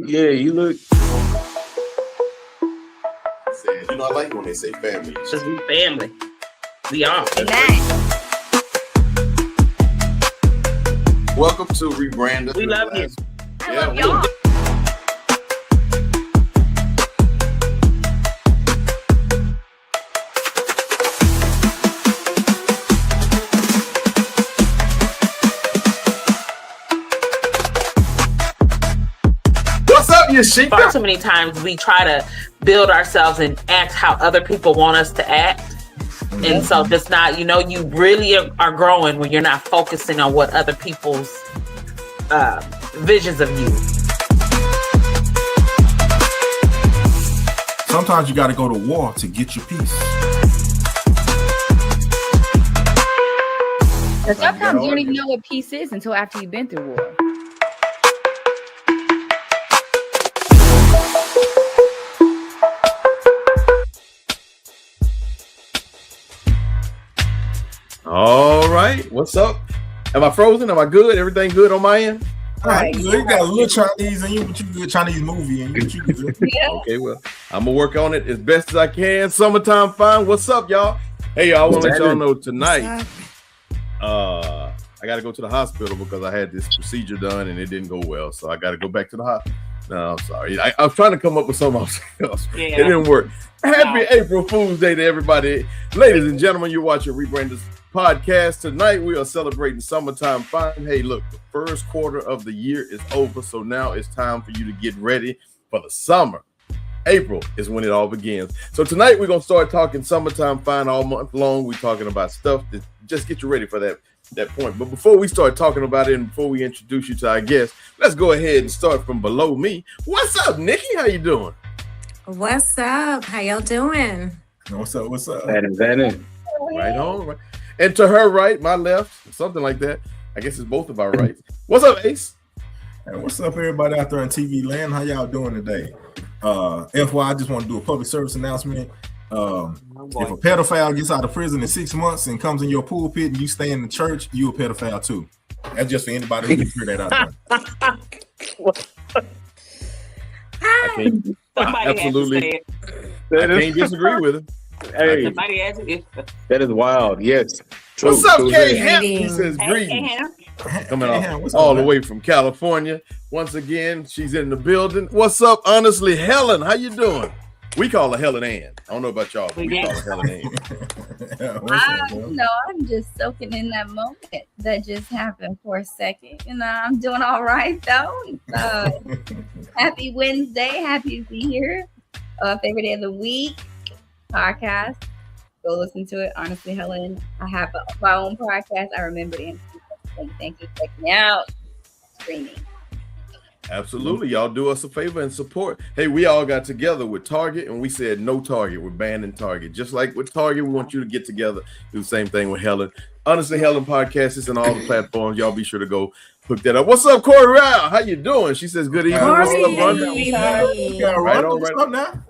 Yeah, you look. You know, I like when they say family. Because we family. We are. Welcome to Rebrand. We love you. I love y'all. What's up, you sheep? Far too many times we try to build ourselves and act how other people want us to act. And so just not, you really are growing when you're not focusing on what other people's visions of you. Sometimes you got to go to war to get your peace. Sometimes you don't even know what peace is until after you've been through war. All right, what's up? Am I frozen? Am I good? Everything good on my end? All right, you got a little Chinese in you, but you good Chinese movie in you. But you good. Yeah. Okay, well, I'm gonna work on it as best as I can. Summertime fine. What's up, y'all? Hey, y'all, I want to let y'all know tonight. I got to go to the hospital because I had this procedure done and it didn't go well, so I got to go back to the hospital. No, I'm sorry. I was trying to come up with something else. Yeah. It didn't work. Happy April Fool's Day to everybody. Ladies and gentlemen, you're watching Rebranders Podcast. Tonight, we are celebrating Summertime Fine. Hey, look, the first quarter of the year is over, so now it's time for you to get ready for the summer. April is when it all begins. So tonight, we're going to start talking Summertime Fine all month long. We're talking about stuff that just get you ready for that point. But before we start talking about it and before we introduce you to our guest, let's go ahead and start from below me. What's up, Nikki? How you doing? What's up? How y'all doing? What's up? What's up? That is. Right on. Right. And to her right, my left, something like that. I guess it's both of our rights. What's up, Ace? Hey, what's up, everybody out there in TV land? How y'all doing today? FYI, I just want to do a public service announcement. If a pedophile gets out of prison in 6 months and comes in your pulpit and you stay in the church, you a pedophile too. That's just for anybody who can figure that out. I can't, absolutely. I can't disagree with him. Hey, Somebody asked you. that is wild. Yes. True, What's up, true. Kay Hemp? He says greetings. Coming off all the way from California. Once again, she's in the building. What's up, honestly, Helen? How you doing? We call her Helen Ann. I don't know about y'all, but we call her Helen Ann. I'm just soaking in that moment that just happened for a second. I'm doing all right though. Happy Wednesday. Happy to be here. Favorite day of the week podcast. Go listen to it. Honestly, Helen, I have my own podcast. I remember it. Thank you for checking me out. Streaming. Absolutely. Y'all do us a favor and support. Hey, we all got together with Target and we said no Target. We're banning Target. Just like with Target, we want you to get together. Do the same thing with Helen. Honestly, Helen podcast is on all the platforms. Y'all be sure to go hook that up. What's up, Corey Rao? How you doing? She says good evening. What's up, Rhonda? Right on, right on now.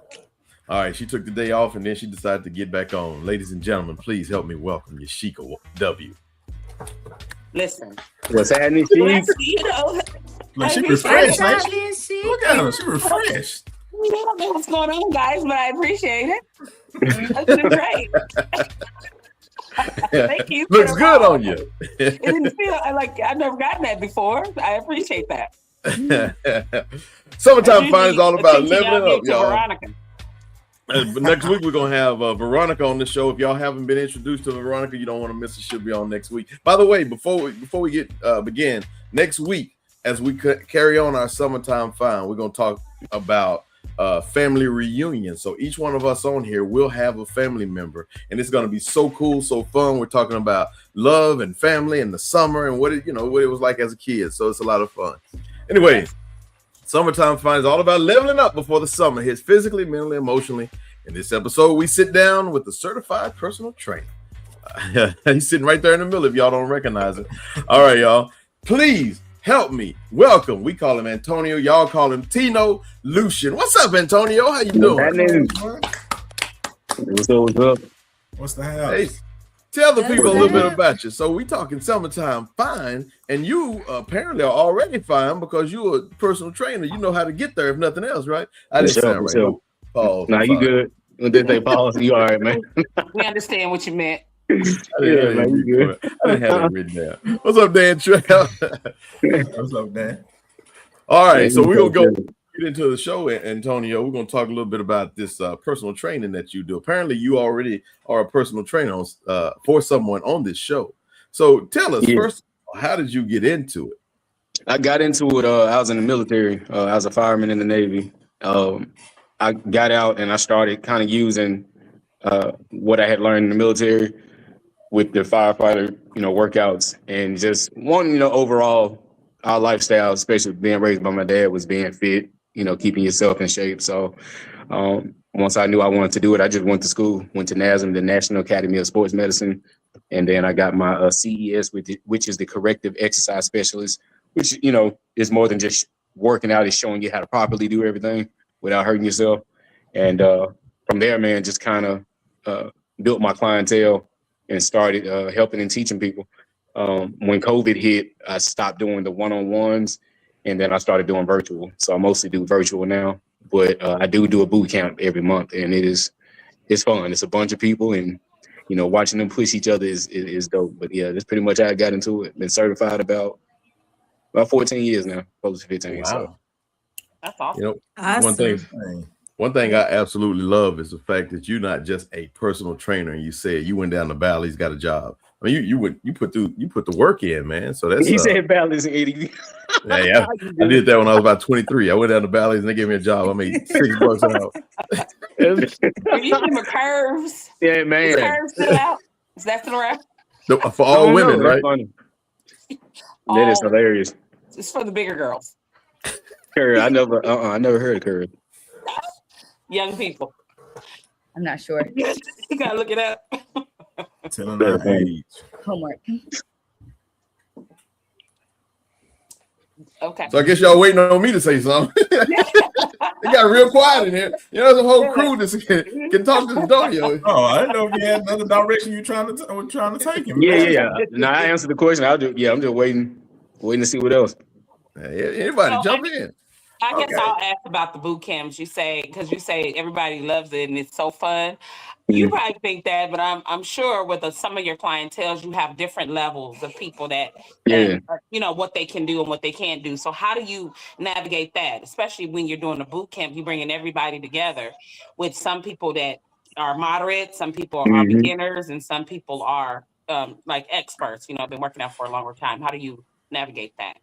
All right, she took the day off and then she decided to get back on. Ladies and gentlemen, please help me welcome Yashika W. Listen. What's happening, Steve? Look, she refreshed. Look at her. She refreshed. We don't know what's going on, guys, but I appreciate it. That's been great. Thank you. Looks good on you. It didn't feel like I've never gotten that before. I appreciate that. Summertime Fun is all about leveling up, y'all. Veronica. Next week we're gonna have Veronica on the show. If y'all haven't been introduced to Veronica, you don't want to miss it. She'll be on next week. By the way, before we get begin next week, as we carry on our Summertime Fun, we're gonna talk about family reunion. So each one of us on here will have a family member, and it's gonna be so cool, so fun. We're talking about love and family and the summer and what it was like as a kid. So it's a lot of fun. Anyway. Summertime Fun is all about leveling up before the summer hits physically, mentally, emotionally. In this episode, we sit down with the certified personal trainer. He's sitting right there in the middle if y'all don't recognize it. All right, y'all. Please help me. Welcome. We call him Antonio. Y'all call him Tino Lucian. What's up, Antonio? How you doing? What's up? What's the hell? Hey. Tell the That's people a little bit it. about you. So we talking summertime fine, and you apparently are already fine because you're a personal trainer. You know how to get there if nothing else, right? I didn't sound right. Sure. Pause. Nah, I'm you sorry. good. When did they pause? You all right, man? We understand what you meant. I Yeah, man, you good. I didn't have that written down. What's up, Dan Trail? What's up, Dan? All right, Man, so you we're gonna good. go get into the show, Antonio. We're gonna talk a little bit about this personal training that you do. Apparently, you already are a personal trainer for someone on this show. So tell us Yeah. first, how did you get into it? I got into it. I was in the military. I was a fireman in the Navy. I got out and I started kind of using what I had learned in the military with the firefighter, workouts, and just one, overall, our lifestyle, especially being raised by my dad, was being fit, keeping yourself in shape. So once I knew I wanted to do it, I just went to school, went to NASM, the National Academy of Sports Medicine, and then I got my CES, which is the corrective exercise specialist, which is more than just working out; it's showing you how to properly do everything without hurting yourself. And from there, man, just kind of built my clientele and started helping and teaching people. When COVID hit, I stopped doing the one-on-ones, and then I started doing virtual. So I mostly do virtual now, but I do a boot camp every month, and it's fun. It's a bunch of people, and watching them push each other is dope. But yeah, that's pretty much how I got into it. Been certified about 14 years now, close to 15. Wow. So That's awesome. Awesome. One thing I absolutely love is the fact that you're not just a personal trainer. And you said you went down to Bally's, got a job. I mean, you put the work in, man. So that's he said Bally's in 80. Yeah, I did that when I was about 23. I went down to Bally's and they gave me a job. I made $6 an hour. Are you doing curves? Yeah, man. Is curves still out? Is that still around? For all women, right? Funny. That is hilarious. It's for the bigger girls. Curve. I never heard of curve. Young people. I'm not sure. You gotta look it up. Telling our age. Homework. Okay. So I guess y'all waiting on me to say something. It got real quiet in here. There's a whole crew that can talk to Antonio. Oh, I didn't know if you had another direction you trying to take him. Yeah. Now I answered the question. I'm just waiting to see what else. Anybody jump in. I guess I'll ask about the boot camps. You say everybody loves it and it's so fun. You probably think that, but I'm sure with some of your clientele, you have different levels of people that what they can do and what they can't do. So how do you navigate that, especially when you're doing a boot camp? You bringing everybody together with some people that are moderate, some people are beginners, and some people are like experts. Been working out for a longer time. How do you navigate that?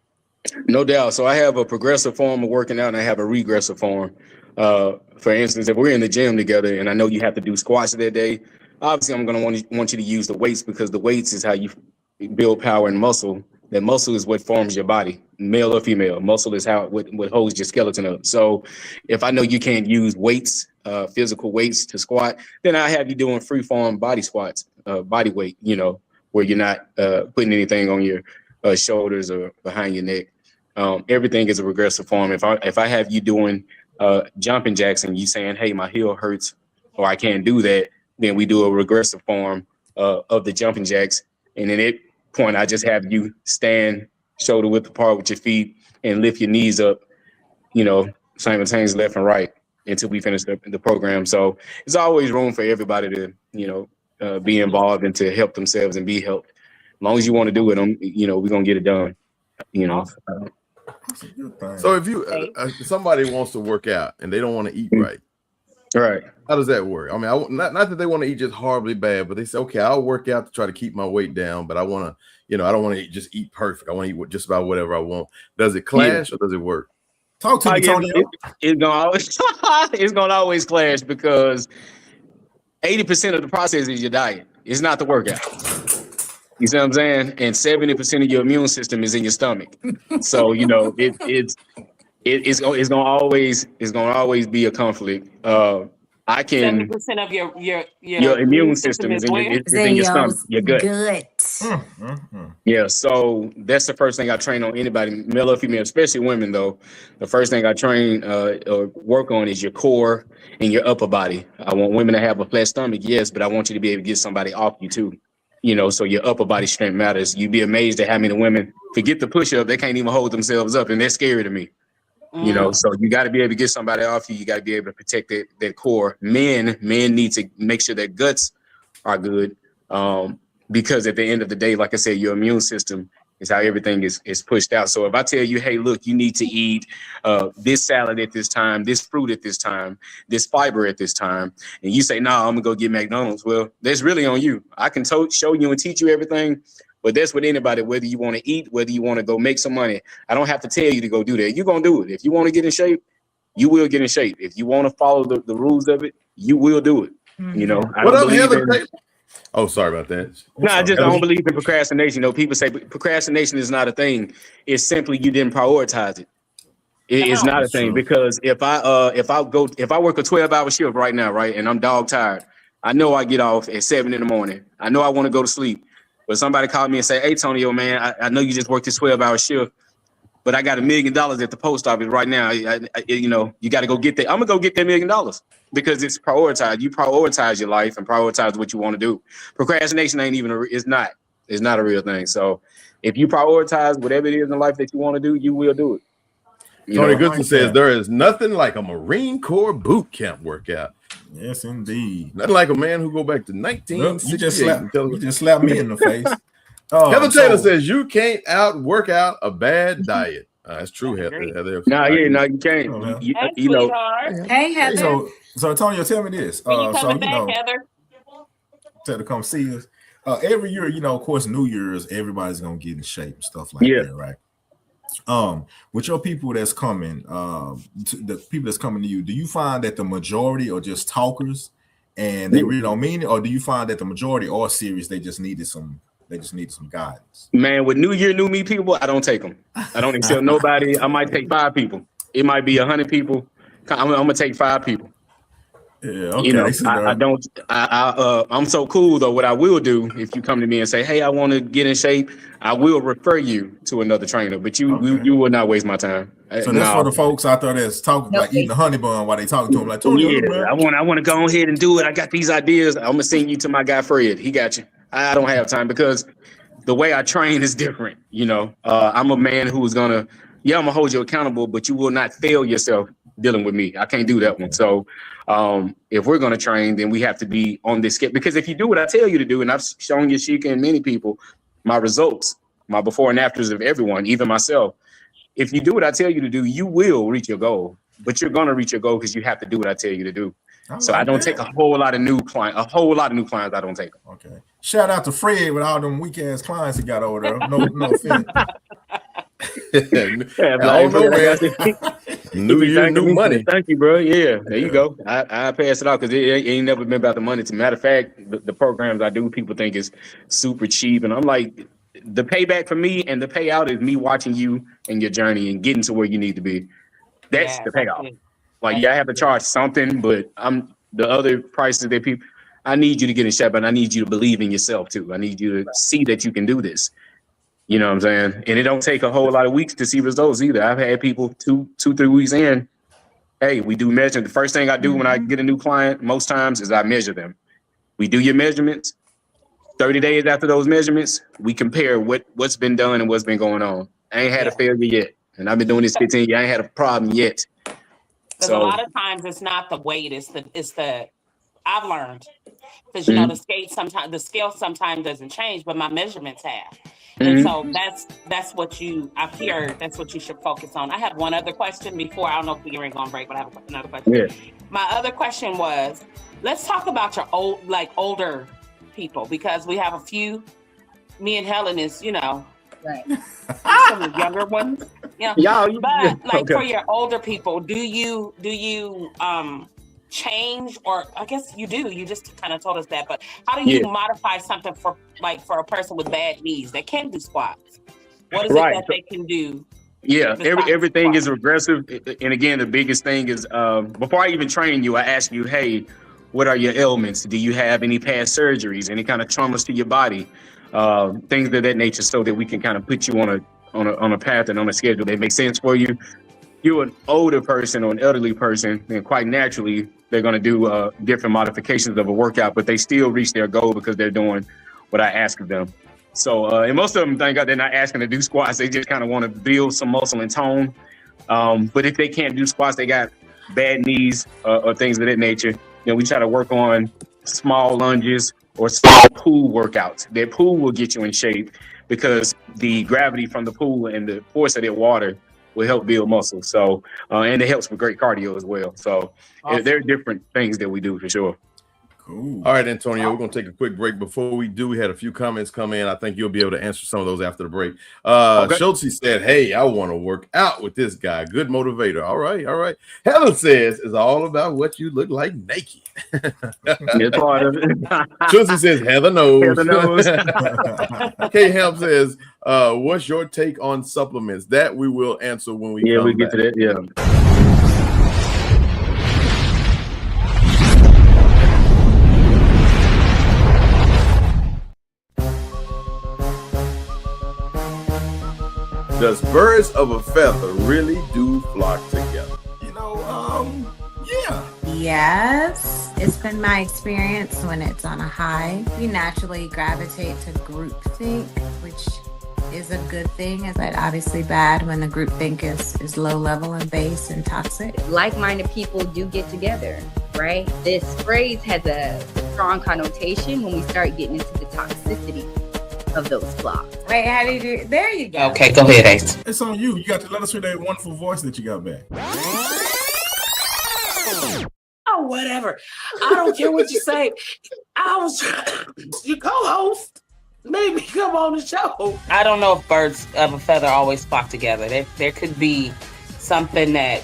No doubt. So I have a progressive form of working out and I have a regressive form. For instance, if we're in the gym together and I know you have to do squats that day, obviously I'm going to want you to use the weights because the weights is how you build power and muscle. That muscle is what forms your body, male or female. Muscle is what holds your skeleton up. So if I know you can't use weights, physical weights to squat, then I have you doing free form body squats, body weight, where you're not putting anything on your shoulders or behind your neck. Everything is a regressive form. If I have you doing jumping jacks and you saying, hey, my heel hurts or I can't do that, then we do a regressive form of the jumping jacks. And then at that point, I just have you stand shoulder width apart with your feet and lift your knees up, simultaneously left and right until we finish the program. So there's always room for everybody to, be involved and to help themselves and be helped. As long as you want to do it, we're going to get it done, That's a good thing. So if you somebody wants to work out and they don't want to eat right, how does that work? I mean, not that they want to eat just horribly bad, but they say, okay, I'll work out to try to keep my weight down, but I want to, I don't want to just eat perfect. I want to eat just about whatever I want. Does it clash or does it work? Talk to me, Tony. It's gonna always clash because 80% of the process is your diet. It's not the workout. You see what I'm saying? And 70% of your immune system is in your stomach. So it's gonna always be a conflict. I can 70% of your immune system is in your stomach, your gut. Yeah, so that's the first thing I train on anybody, male or female, especially women though. The first thing I train or work on is your core and your upper body. I want women to have a flat stomach, yes, but I want you to be able to get somebody off you too. So your upper body strength matters. You'd be amazed at how many women forget the push-up. They can't even hold themselves up, and they're scary to me. So you got to be able to get somebody off you. You got to be able to protect that core. Men need to make sure their guts are good, because at the end of the day, like I said, your immune system is how everything is pushed out. So if I tell you, hey, look, you need to eat this salad at this time, this fruit at this time, this fiber at this time, and you say, no, I'm gonna go get McDonald's. Well, that's really on you. I can show you and teach you everything, but that's with anybody, whether you want to eat, whether you want to go make some money. I don't have to tell you to go do that. You're gonna do it. If you want to get in shape, you will get in shape. If you want to follow the rules of it, you will do it. What up, Heather? Oh, sorry about that. No, I don't believe in procrastination. People say procrastination is not a thing. It's simply you didn't prioritize it. It's not a thing, because if I work a 12-hour shift right now, right, and I'm dog tired, I know I get off at 7 a.m. I know I want to go to sleep, but somebody called me and say, "Hey, Tonio, man, I know you just worked this 12-hour shift, but I got $1 million at the post office right now. You got to go get that. I'm gonna go get that $1 million." Because it's prioritized. You prioritize your life and prioritize what you want to do. Procrastination it's not a real thing. So if you prioritize whatever it is in life that you want to do, you will do it. Tony Goodson says there is nothing like a Marine Corps boot camp workout. Yes, indeed. Nothing like a man who go back to 1968. You just slapped me in the face. Heather Taylor says you can't work out a bad diet. That's true, Heather. No, you can't. Hey, Heather. So Antonio, tell me this. Heather? To come see us. Every year, of course, New Year's, everybody's gonna get in shape and stuff like that, right? With your people that's coming, the people that's coming to you, do you find that the majority are just talkers and they really don't mean it, or do you find that the majority are serious? They just need some guidance. Man, with New Year, new me people, I don't take them. I don't accept nobody. I might take 5 people. It might be 100 people. I'm gonna take 5 people. Yeah, okay. I'm so cool though. What I will do, if you come to me and say, "Hey, I want to get in shape," I will refer you to another trainer. But you will not waste my time. So that's for the folks out there that's talking like eating a honey bun while they talking to them. Like, I want to go ahead and do it. I got these ideas. I'm gonna send you to my guy Fred. He got you. I don't have time because the way I train is different. I'm a man who's gonna, I'm gonna hold you accountable, but you will not fail yourself dealing with me. I can't do that one. So if we're gonna train, then we have to be on this skip, because if you do what I tell you to do, and I've shown Yashika and many people my results, my before and afters of everyone, even myself. If you do what I tell you to do, you will reach your goal, but you're gonna reach your goal because you have to do what I tell you to do. So I don't take a whole lot of new clients. I don't take them. Okay. Shout out to Fred with all them weak ass clients he got over there. No offense. New year, new money. Thank you, bro. Yeah, there you go. I pass it out because it ain't never been about the money. As a matter of fact, the programs I do, people think is super cheap, and I'm like, the payback for me and the payout is me watching you and your journey and getting to where you need to be. That's the payoff. Like, I have to charge something, but the other prices that people, I need you to get in shape, and I need you to believe in yourself too. I need you to see that you can do this. You know what I'm saying? And it don't take a whole lot of weeks to see results either. I've had people 2-3 weeks in. Hey, we do measure. The first thing I do when I get a new client most times is I measure them. We do your measurements. 30 days after those measurements, we compare what's been done and what's been going on. I ain't had a failure yet. And I've been doing this 15 years. I ain't had a problem yet. Because a lot of times it's not the weight, it's the I've learned. Because the scale sometimes doesn't change, but my measurements have. And so that's what I've heard, that's what you should focus on. I have one other question before, I don't know if we're going to break, but I have another question. Yeah. My other question was, let's talk about your older people, because we have a few, me and Helen is, Right. some of the younger ones. For your older people, do you change, or I guess you do, you just kind of told us that, but how do you modify something for a person with bad knees that can do squats? What is it that they can do? Yeah, everything is regressive. And again, the biggest thing is before I even train you, I ask you, hey, what are your ailments? Do you have any past surgeries, any kind of traumas to your body? Things of that nature, so that we can kind of put you on a path and on a schedule that makes sense for you. You're an older person or an elderly person, then quite naturally they're going to do different modifications of a workout, but they still reach their goal because they're doing what I ask of them. So, and most of them, thank God, they're not asking to do squats. They just kind of want to build some muscle and tone. But if they can't do squats, they got bad knees or things of that nature. We try to work on small lunges or small pool workouts. That pool will get you in shape because the gravity from the pool and the force of that water will help build muscle. So, and it helps with great cardio as well. So Awesome. there are different things that we do for sure. Cool. All right, Antonio, we're going to take a quick break. Before we do, we had a few comments come in. I think you'll be able to answer some of those after the break. Okay. Schultze said, hey, I want to work out with this guy. Good motivator. All right. Heather says, it's all about what you look like naked. It's part of it. Schultze says, Heather knows. Heather knows. K Hamp says, what's your take on supplements? That we will answer when we come get back. to that. Yeah. Does birds of a feather really do flock together? Yeah. Yes, it's been my experience when it's on a high. We naturally gravitate to groupthink, which is a good thing. But obviously bad when the groupthink is low level and base and toxic. Like-minded people do get together, right? This phrase has a strong connotation when we start getting into the toxicity of those flocks. Wait, how do you do it? There you go. Okay, go ahead, Ace. It's on you. You got to let us hear that wonderful voice that you got back. Oh, whatever. I don't care what you say. Your co-host made me come on the show. I don't know if birds of a feather always flock together. There could be something that,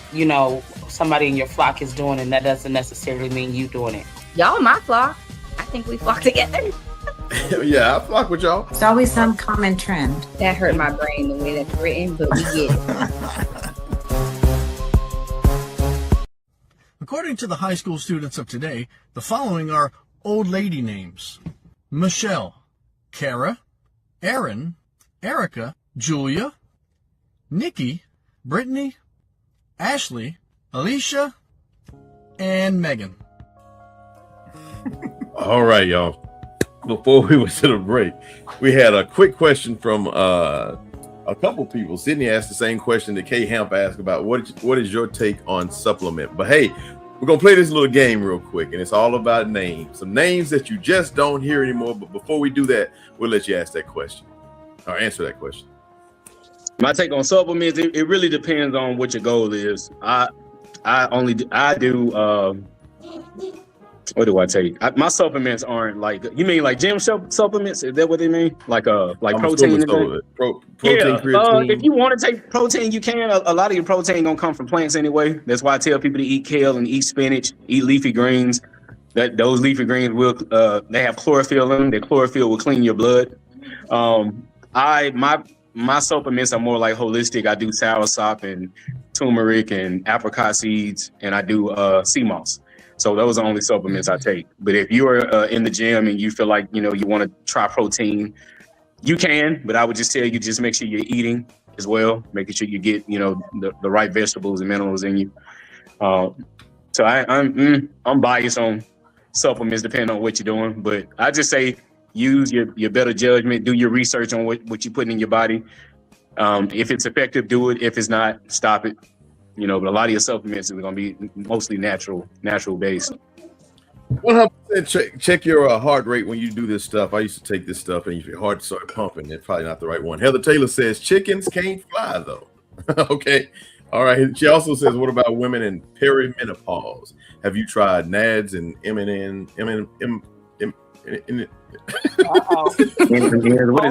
somebody in your flock is doing, and that doesn't necessarily mean you doing it. Y'all my flock. I think we flock together. Yeah, I flock with y'all. It's always some common trend. That hurt my brain the way that's written, but we get it. According to the high school students of today, the following are old lady names: Michelle, Kara, Erin, Erica, Julia, Nikki, Brittany, Ashley, Alicia, and Megan. All right, y'all. Before we went to the break, we had a quick question from a couple people. Sydney asked the same question that K Hamp asked about what is your take on supplement. But hey, we're gonna play this little game real quick, and it's all about names. Some names that you just don't hear anymore. But before we do that, we'll let you ask that question or answer that question. My take on supplements, it really depends on what your goal is. I do what do I take? My supplements aren't like, you mean like gym supplements? Is that what they mean? Like protein? Protein, Yeah. creatine. If you want to take protein, you can. A lot of your protein gonna come from plants anyway. That's why I tell people to eat kale and eat spinach, eat leafy greens. Those leafy greens will they have chlorophyll in them. That chlorophyll will clean your blood. My supplements are more like holistic. I do soursop and turmeric and apricot seeds, and I do sea moss. So those are only supplements I take. But if you're in the gym and you feel like, you want to try protein, you can. But I would just tell you, just make sure you're eating as well, making sure you get, the right vegetables and minerals in you. So I'm biased on supplements depending on what you're doing. But I just say use your better judgment, do your research on what you're putting in your body. If it's effective, do it. If it's not, stop it. But a lot of your supplements are going to be mostly natural based. 100% check your heart rate when you do this stuff. I used to take this stuff, and if your heart started pumping, it's probably not the right one. Heather Taylor says chickens can't fly though. Okay, all right. She also says, what about women in perimenopause? Have you tried NADs and What is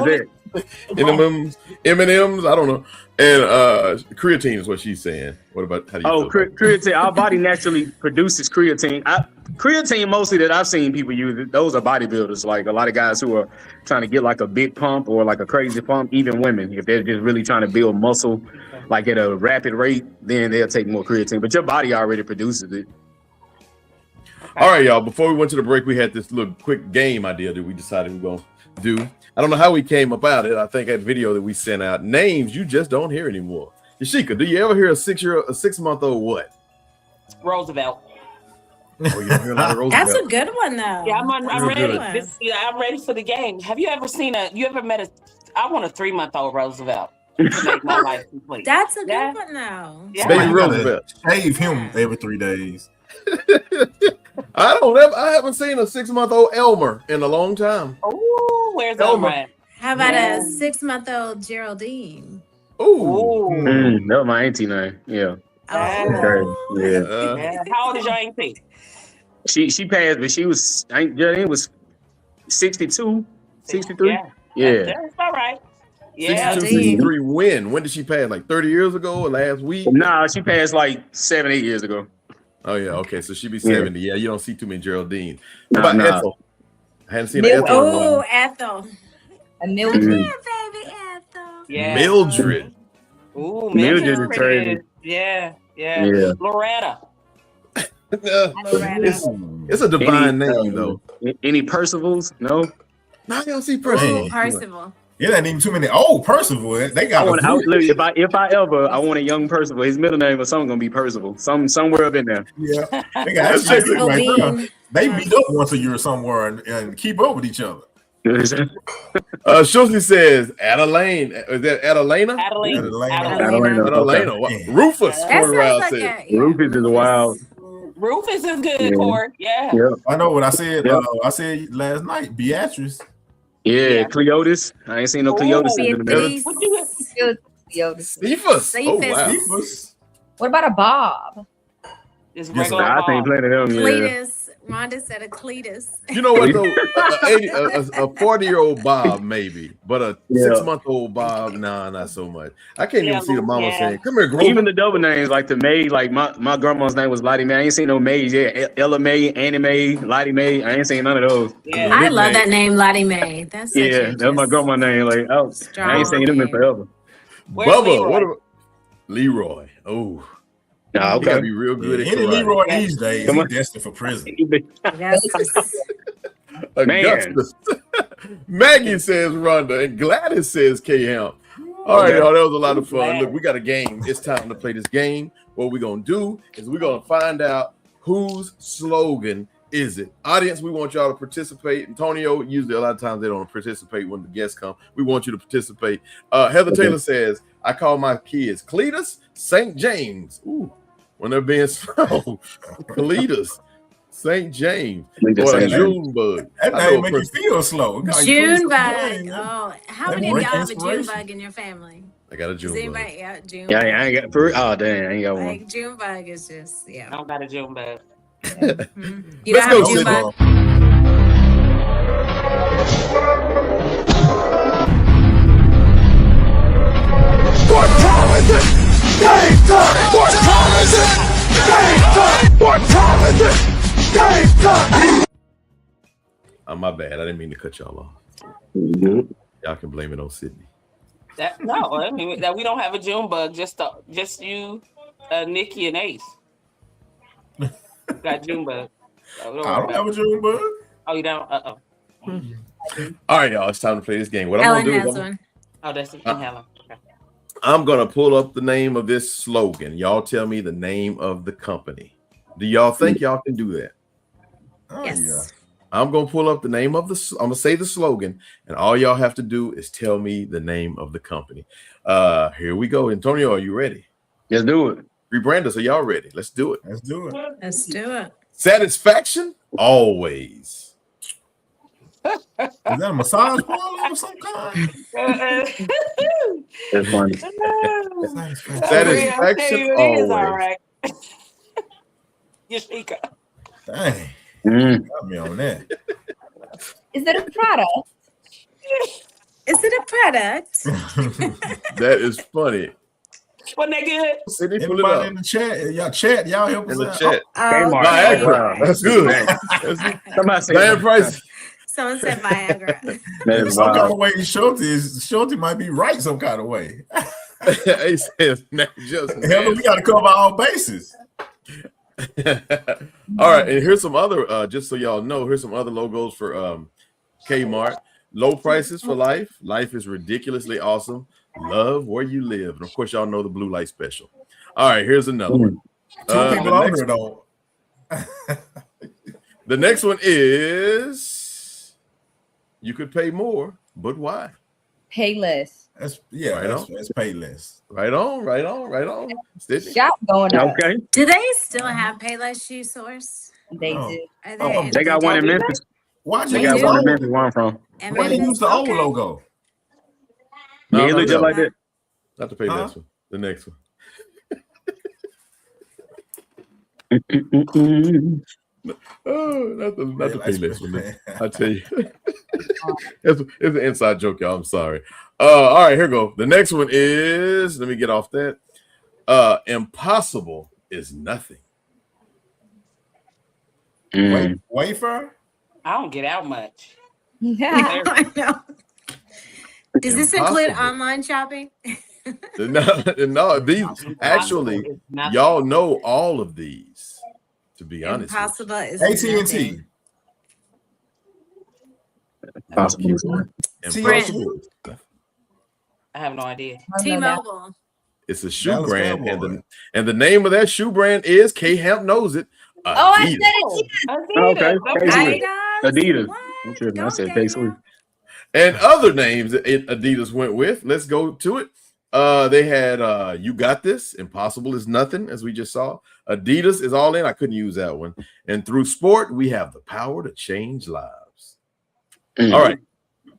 that? M&Ms, I don't know. And creatine is what she's saying. What about how do you feel about creatine? Our body naturally produces creatine. Creatine mostly that I've seen people use, those are bodybuilders. Like a lot of guys who are trying to get like a big pump or like a crazy pump. Even women, if they're just really trying to build muscle, like at a rapid rate, then they'll take more creatine. But your body already produces it. All right, y'all. Before we went to the break, we had this little quick game idea that we decided we were going to do. I don't know how we came about it. I think that video that we sent out, names you just don't hear anymore. Yashika, do you ever hear a 6-month-old what? Roosevelt. Oh, you don't hear a lot of That's a Roosevelt. good one though. Yeah, I'm That's a ready. good one. I'm ready for the game. Have you ever met I want a 3-month-old Roosevelt to make my life complete. That's a good Yeah. one though. Yeah. Baby You gotta Roosevelt. shave him every 3 days. I haven't seen a 6-month-old Elmer in a long time. Oh, where's Elmer. Elmer at? How about Yeah. a 6-month-old Geraldine? Ooh. That was my auntie name. Yeah. Oh. Yeah. Yeah. How old is your auntie? She passed, but she was Geraldine was 62, 63. Yeah. That's all right. Yeah. 62, 63 when did she pass? Like 30 years ago or last week? Nah, she passed like 7, 8 years ago. Oh yeah, okay. So she'd be 70. Yeah, you don't see too many Geraldine. Nah, What about nah. Ethel? I hadn't seen Ethel. Oh, Ethel. A Mildred. Mhm. Baby Ethel. Yeah. Mildred. Ooh, Mildred is pretty crazy. good. Yeah. Yeah. Yeah. Loretta. It's a divine name though. Any Percivals? No. No, I don't see Ooh, Percival. Percival. It ain't even too many old Percival. They got Look, if I ever I want a young Percival, his middle name or something gonna be Percival. Somewhere up in there. yeah. They got that shit Percival right there. Bean. They meet up once a year somewhere and keep up with each other. Schultz says Adeline. Is that Adelina? Adeline. Adelina. Adelina. What? Yeah. Rufus. That Corey sounds Ryle like said. Rufus is wild. Rufus is good, Yeah. Corey. Yeah. Yep. I know what I said. Yep. I said last night, Beatrice. Yeah, Cleotis. I ain't seen no Cleotis in the middle. Beatrice. What you Cephas. Oh Cephas. wow. Cephas. What about a Bob? It's Yes, regular I think Bob. plenty of them. Yeah. Cletus. Rhonda said a Cletus. You know what though? A 40-year-old Bob maybe, but a Yeah. 6-month-old Bob, nah, not so much. I can't Yeah, even see the mama yeah. saying, "Come here, Grover." Even the double names like the maid, like my grandma's name was Lottie Mae. I ain't seen no maids yet. Ella Mae, Annie Mae, Lottie Mae. I ain't seen none of those. Yeah. I Big love name. that name, Lottie Mae. That's such Yeah, a that's my just grandma's name. Like, oh, I ain't strong seen them in name. forever. Where's Bubba, Leroy? what about Leroy? Oh, Nah, he gotta okay. be real good at Any karate. Leroy these days, Come he on. destined for prison. Yes. Augustus. Maggie says Rhonda, and Gladys says K-Ham. All right, Okay. y'all, that was a lot of fun. Gladys. Look, we got a game. It's time to play this game. What we're gonna do is we're gonna find out whose slogan is it. Audience, we want y'all to participate. Antonio, usually a lot of times they don't participate when the guests come. We want you to participate. Heather Taylor says, I call my kids Cletus St. James. Ooh, when they're being slow. Cletus St. James. Cletus Or a St. James. Junebug. That I know name a make you person- feel slow. Junebug. Oh, how That many of break y'all have a inspiration. Junebug in your family? I got a Does Junebug. anybody? Yeah, Junebug. Yeah, I ain't got. Oh damn, I ain't got one. Like Junebug is just I yeah. don't got a Junebug. Mhm. You Let's don't go, have a Sydney. Junebug? What time is it? Game time! What time is it? Game time! What time is it? Game time! Oh, my bad. I didn't mean to cut y'all off. Mhm. Y'all can blame it on Sydney. No, I mean that we don't have a Junebug. Just you, Nikki and Ace. Got Junebug. So don't I worry don't about have it. a Junebug. Oh, you don't? All right, y'all. It's time to play this game. What I'm Ellen gonna do has is one. Oh, that's Helen. Okay. I'm gonna pull up the name of this slogan. Y'all tell me the name of the company. Do y'all think y'all can do that? Oh, Yes. yeah. I'm gonna pull up the name of the. I'm gonna say the slogan, and all y'all have to do is tell me the name of the company. Here we go. Antonio, are you ready? Let's do it. Rebranders, are y'all ready? Let's do it. Let's do it. Let's do it. Satisfaction always. Is that a massage parlor of some kind? That's funny. Satisfaction It is always. all right. Yashika. Dang. Mm. Got me on that. Is it a product? Is it a product? That is funny. Wasn't that good? Sydney, pull it Everybody up in the chat, y'all help in us the out. chat. Oh, Kmart. okay. Viagra. That's good. Somebody say Diane Price. Someone said Viagra. That In is some kind wild. of way, Schulte might be right some kind of way. He says, not just Hell, we got to cover all bases. All right, and here's some other just so y'all know, here's some other logos for Kmart. Low prices for life. Life is ridiculously awesome. Love where you live. And of course, y'all know the blue light special. All right, here's another one. Two people the on next- here, though. The next one is you could pay more, but why? Pay less. That's pay less. Right on. Stitch. Shop going up. Okay. Do they still have Payless Shoe Source? They Oh. do. Are Oh, They got one in Memphis. Why They you got use one in the Memphis where I'm from. And Why you use the old logo? Yeah, it No, look just like that. Not to pay this one. The next one. Oh, not the pay less one. I tell you, it's an inside joke, y'all. I'm sorry. All right, here we go. The next one is. Let me get off that. Impossible is nothing. Wafer? I don't get out much. Yeah. I know. Does this include online shopping? No, these actually, y'all know all of these. To be honest, Impossible is AT&T. Impossible. I have no idea. T-Mobile. It's a shoe brand, and the name of that shoe brand is K Hamp knows it. Adidas. Oh, I said it. Okay. Adidas. What? I said K-Sweet. And other names that Adidas went with. Let's go to it. They had You Got This, Impossible is Nothing, as we just saw. Adidas is all in. I couldn't use that one. And through sport, we have the power to change lives. All right.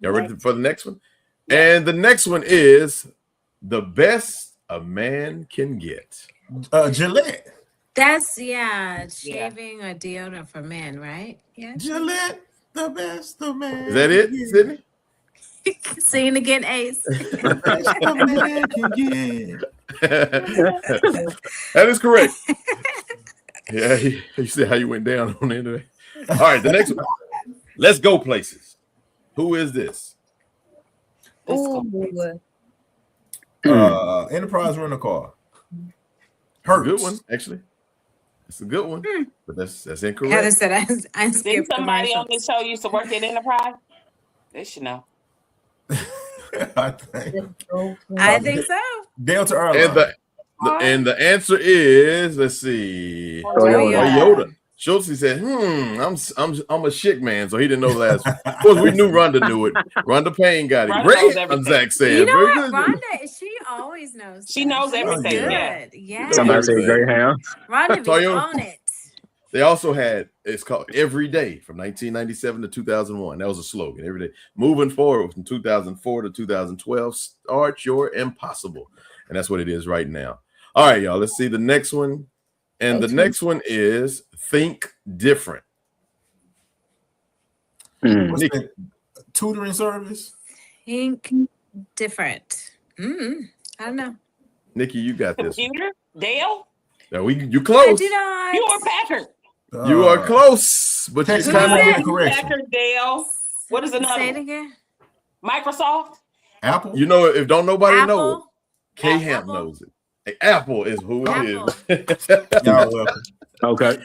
Y'all ready for the next one? And the next one is the best a man can get. Gillette. That's shaving or deodorant for men, right? Yeah. Gillette, the best a man. Is that it, Sydney? Sing again, Ace. That is correct. Yeah, you see how you went down on the end of it. All right, the next one. Let's go places. Who is this? Enterprise Rent a Car. Hertz. Good one, actually. It's a good one, but that's incorrect. Heather said I Did skipped somebody on this show used to work at Enterprise? They should know. I think so. Delta Airlines. And the answer is, let's see, Toyota. Schultz said, I'm a chic man, so he didn't know the last one. Of course, we knew Rhonda knew it. Rhonda Payne got it. Great, Zach said. You know what, Rhonda, she always knows. She knows everything. Yeah. Somebody said Greyhound. Rhonda be on it. They also had, it's called Every Day from 1997 to 2001. That was a slogan, every day. Moving forward from 2004 to 2012, start your impossible. And that's what it is right now. All right, y'all, let's see the next one. And the next one is Think Different. What's that? Tutoring service? Think Different. I don't know. Nikki, you got this. Computer? Dale? Now you close. I do not. You are Packard. You are close, but you kind of correction. Packard, Dale. What is another? Say it again. Microsoft? Apple? You know, if don't nobody Apple? know it, K-Hamp knows it. Hey, Apple is who it is. Y'all welcome. Okay.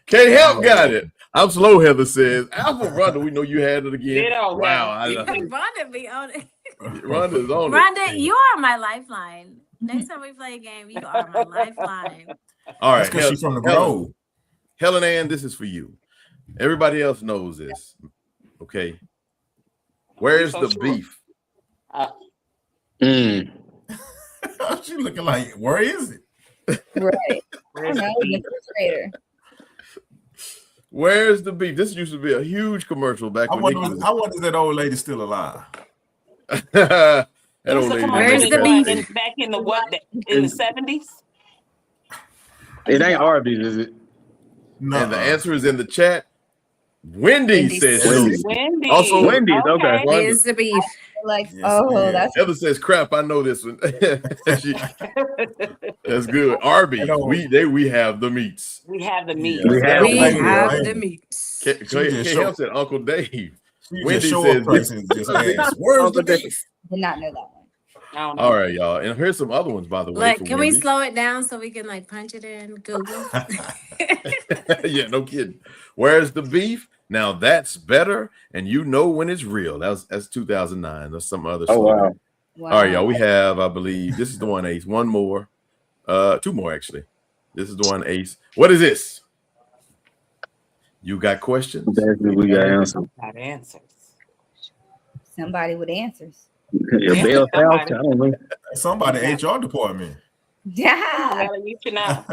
K-Hamp got it. I'm slow, Heather says. Apple, Rhonda, we know you had it again. Wow. Rhonda be on it. Rhonda's on it. Rhonda, you are my lifeline. Next time we play a game, you are my lifeline. All right. That's because she's from the Grove. Helen Ann, this is for you. Everybody else knows this. Okay. Where's the beef? She looking like, where is it? Right. I know, the refrigerator. Where's the beef? This used to be a huge commercial back when Nikki was. I wonder if that old lady still alive. That old lady. Where's the beef? Back in the what? In the 70s? It ain't Arby's, is it? No. And the answer is in the chat. Wendy says Wendy's. Wendy's. Also, Wendy's, okay. Where's the beef? Like, Yes, oh, yeah. that's Heather says, "Crap, I know this one." That's good. Arby's, we have the meats. We have the meat. We have the meats. K-Hamp said Uncle Dave. Wendy just says, person just asked, where's the beef? did not know that one. I don't know. all right, y'all. And here's some other ones, by the way. Like, for can we Wendy. slow it down so we can like punch it in Google? Yeah, no kidding. Where's the beef? Now that's better, and you know when it's real. That's 2009. That's some other. Oh, slogan. wow. Wow. All right, y'all. We have, I believe, this is the one, Ace. One more, two more actually. This is the one, Ace. What is this? You got questions? We got answers. Got answers. Somebody with answers. Yeah, Bell South. I don't know. Somebody HR department. Yeah. Well, you should know.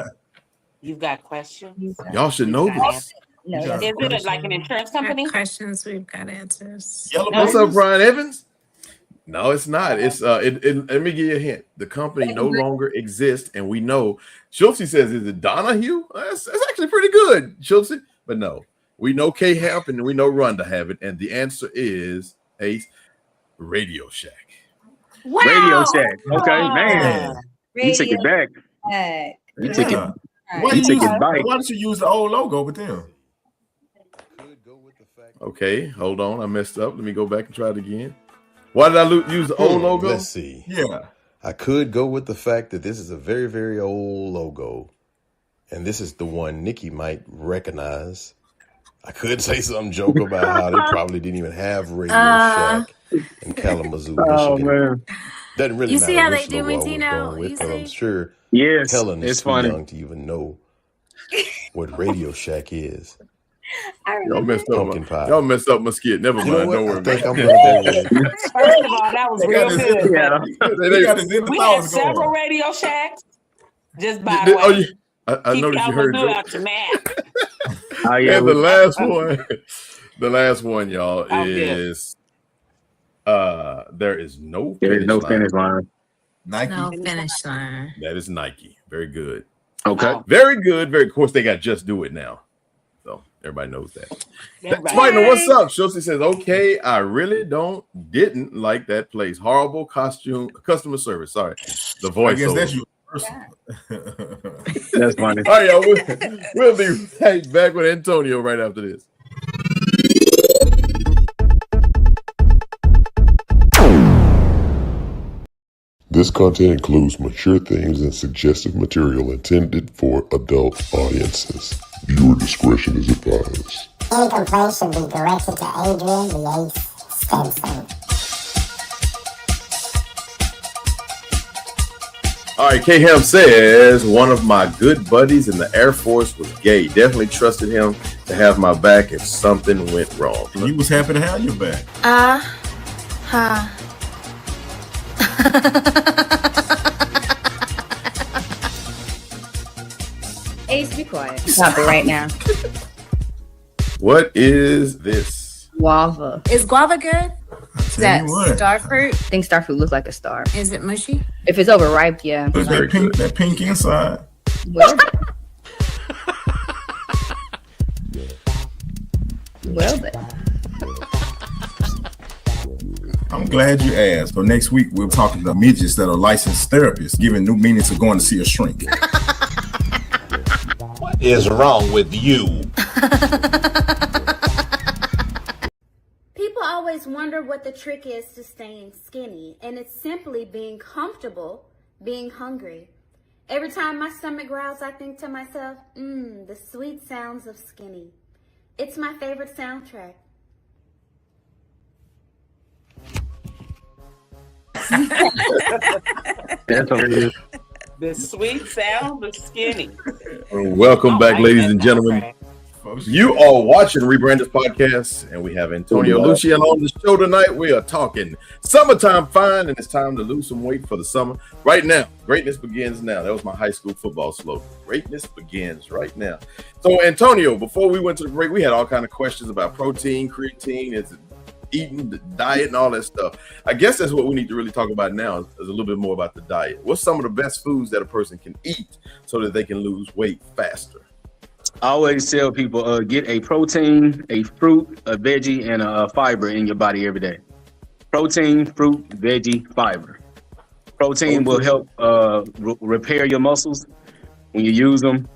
You've got questions. Y'all should know You've got this. answers. No, You that's got Is it like an insurance company? Got questions, we've got answers. Yellow What's Pages? up, Brian Evans? No, it's not. It's let me give you a hint. The company no longer exists, and we know. Schultze says, "Is it Donahue?" That's actually pretty good, Schultze. But no, we know K Hamp and we know Run to have it, and the answer is Ace Radio Shack. Wow. Radio Shack. Okay, man. You took it back. Shack. You took it. Yeah. Why You don't took it bite. you use the old logo with them? Okay, hold on. I messed up. Let me go back and try it again. Why did I use the old logo? Let's see. Yeah. I could go with the fact that this is a very, very old logo. And this is the one Nikki might recognize. I could say some joke about how they probably didn't even have Radio Shack in Kalamazoo, Oh Michigan. man. Doesn't really You matter see how which they do logo I it, was Tino? going with, You but I'm see? sure Yes, Helen is it's too funny. young to even know what Radio Shack is. I Y'all remember. messed up. Pumpkin pie. Y'all messed up my skit. Never You know mind. what? Don't I worry. think about I'm it. going to go with First of all, that was They real got his- good. Yeah. They got his We had $100 several going. Radio Shacks. Just by the Oh, way, yeah. I keep noticed you heard Kalamazoo Joe. out your map. Oh yeah. And the last one, y'all, Oh, good. is there is no There is finish no line. finish line. Nike. No finish line. That is Nike. Very good. Okay. Oh, Very good. Very. Of course, they got Just Do It now, so everybody knows that. everybody- Spider, what's up? Schultze says, "Okay, I really didn't like that place. Horrible customer service. Sorry, the I voice. guess that's your first. That's funny. All right, y'all. We'll be right back with Antonio right after this. This content includes mature themes and suggestive material intended for adult audiences. Viewer discretion is advised. Any complaints should be directed to Adrian the Ace Stimson. All right, K Ham says, one of my good buddies in the Air Force was gay. Definitely trusted him to have my back if something went wrong. And you was happy to have your back. Ace, be quiet. Stop it right now. What is this? Guava. Is guava good? Is Tell that you what. star fruit? I think starfruit looks like a star. Is it mushy? If it's overripe, yeah. There's that pink inside. Well, well then. I'm glad you asked. But next week we're talking to midgets that are licensed therapists, giving new meaning to going to see a shrink. What is wrong with you? People always wonder what the trick is to staying skinny, and it's simply being comfortable being hungry. Every time my stomach growls, I think to myself, the sweet sounds of skinny. It's my favorite soundtrack. That's hilarious. The sweet sound of skinny. Welcome back, ladies and gentlemen. You are watching Rebranded Podcast, and we have Antonio Lucian on the show tonight. We are talking summertime fine, and it's time to lose some weight for the summer. Right now, greatness begins now. That was my high school football slogan. Greatness begins right now. So, Antonio, before we went to the break, we had all kind of questions about protein, creatine, is it eating, the diet, and all that stuff. I guess that's what we need to really talk about now is a little bit more about the diet. What's some of the best foods that a person can eat so that they can lose weight faster? I always tell people, get a protein, a fruit, a veggie, and a fiber in your body every day. Protein, fruit, veggie, fiber. Protein will help repair your muscles when you use them.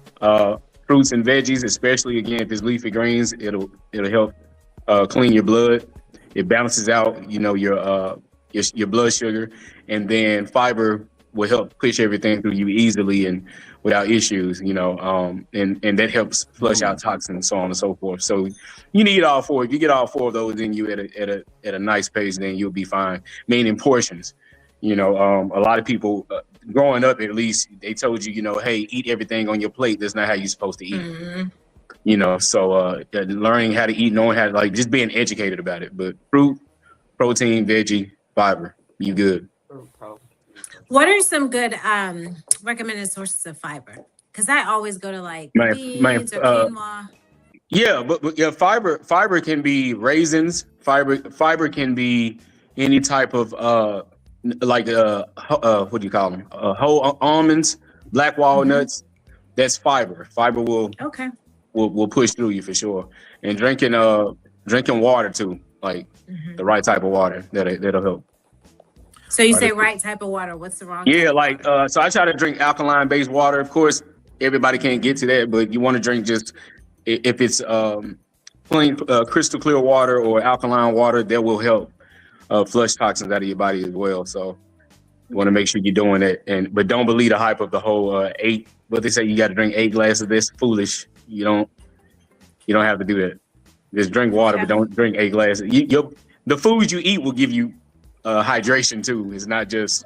Fruits and veggies, especially again if it's leafy greens, it'll help clean your blood. It balances out, your blood sugar, and then fiber will help push everything through you easily and without issues, and that helps flush out toxins, so on and so forth. So you need all four. If you get all four of those in you at a nice pace, then you'll be fine. Meaning portions. A lot of people growing up, at least, they told you, hey, eat everything on your plate. That's not how you're supposed to eat. So learning how to eat, knowing how to like just being educated about it. But fruit, protein, veggie, fiber, you good. What are some good recommended sources of fiber? Because I always go to like beans or quinoa. Yeah, but fiber can be raisins. Fiber can be any type of what do you call them? Whole almonds, black walnuts. That's fiber. Fiber will push through you for sure. And drinking water too, like the right type of water that'll help. So you say right type of water. What's the wrong? Yeah, like so I try to drink alkaline based water. Of course, everybody can't get to that, but you want to drink just if it's plain crystal clear water or alkaline water, that will help flush toxins out of your body as well. So you want to make sure you're doing that, but don't believe the hype of the whole 8. What they say, you got to drink 8 glasses. That's foolish. You don't have to do that. Just drink water, but don't drink 8 glasses. The foods you eat will give you hydration too. It's not just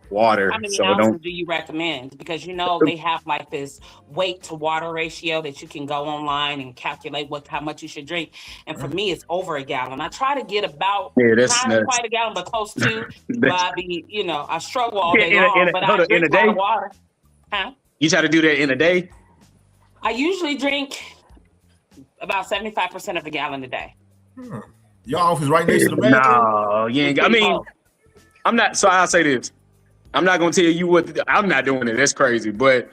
water. How many ounces do you recommend? Because they have like this weight to water ratio that you can go online and calculate how much you should drink. And for me, it's over a gallon. I try to get about not quite a gallon, but close to. But I struggle all day long. But I drink a lot of water. Huh? You try to do that in a day? I usually drink about 75% of a gallon a day. Your office right next to the bathroom? No, you ain't. I mean, I'm not. So I'll say this: I'm not gonna tell you what. I'm not doing it. That's crazy. But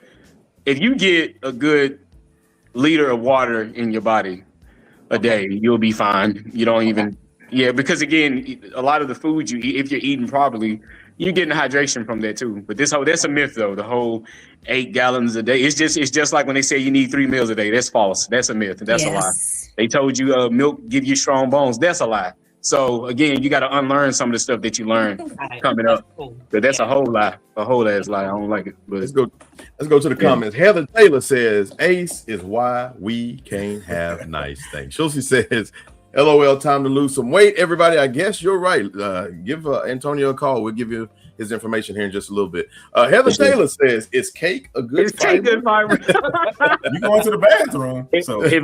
if you get a good liter of water in your body a day, you'll be fine. You don't even. Yeah, because again, a lot of the food you eat, if you're eating properly, you're getting hydration from that too. But that's a myth though. The whole 8 gallons a day. It's just like when they say you need 3 meals a day. That's false. That's a myth. That's a lie. They told you milk give you strong bones. That's a lie. So again, you got to unlearn some of the stuff that you learned coming up. But that's a whole lie, a whole ass lie. I don't like it. But let's go to the comments. Heather Taylor says, "Ace is why we can't have nice things." Chelsea says, "LOL, time to lose some weight." Everybody, I guess you're right. Give Antonio a call. We'll give you his information here in just a little bit. Heather Taylor says, "Is cake a good fiber?" Cake good fiber? You going to the bathroom? So if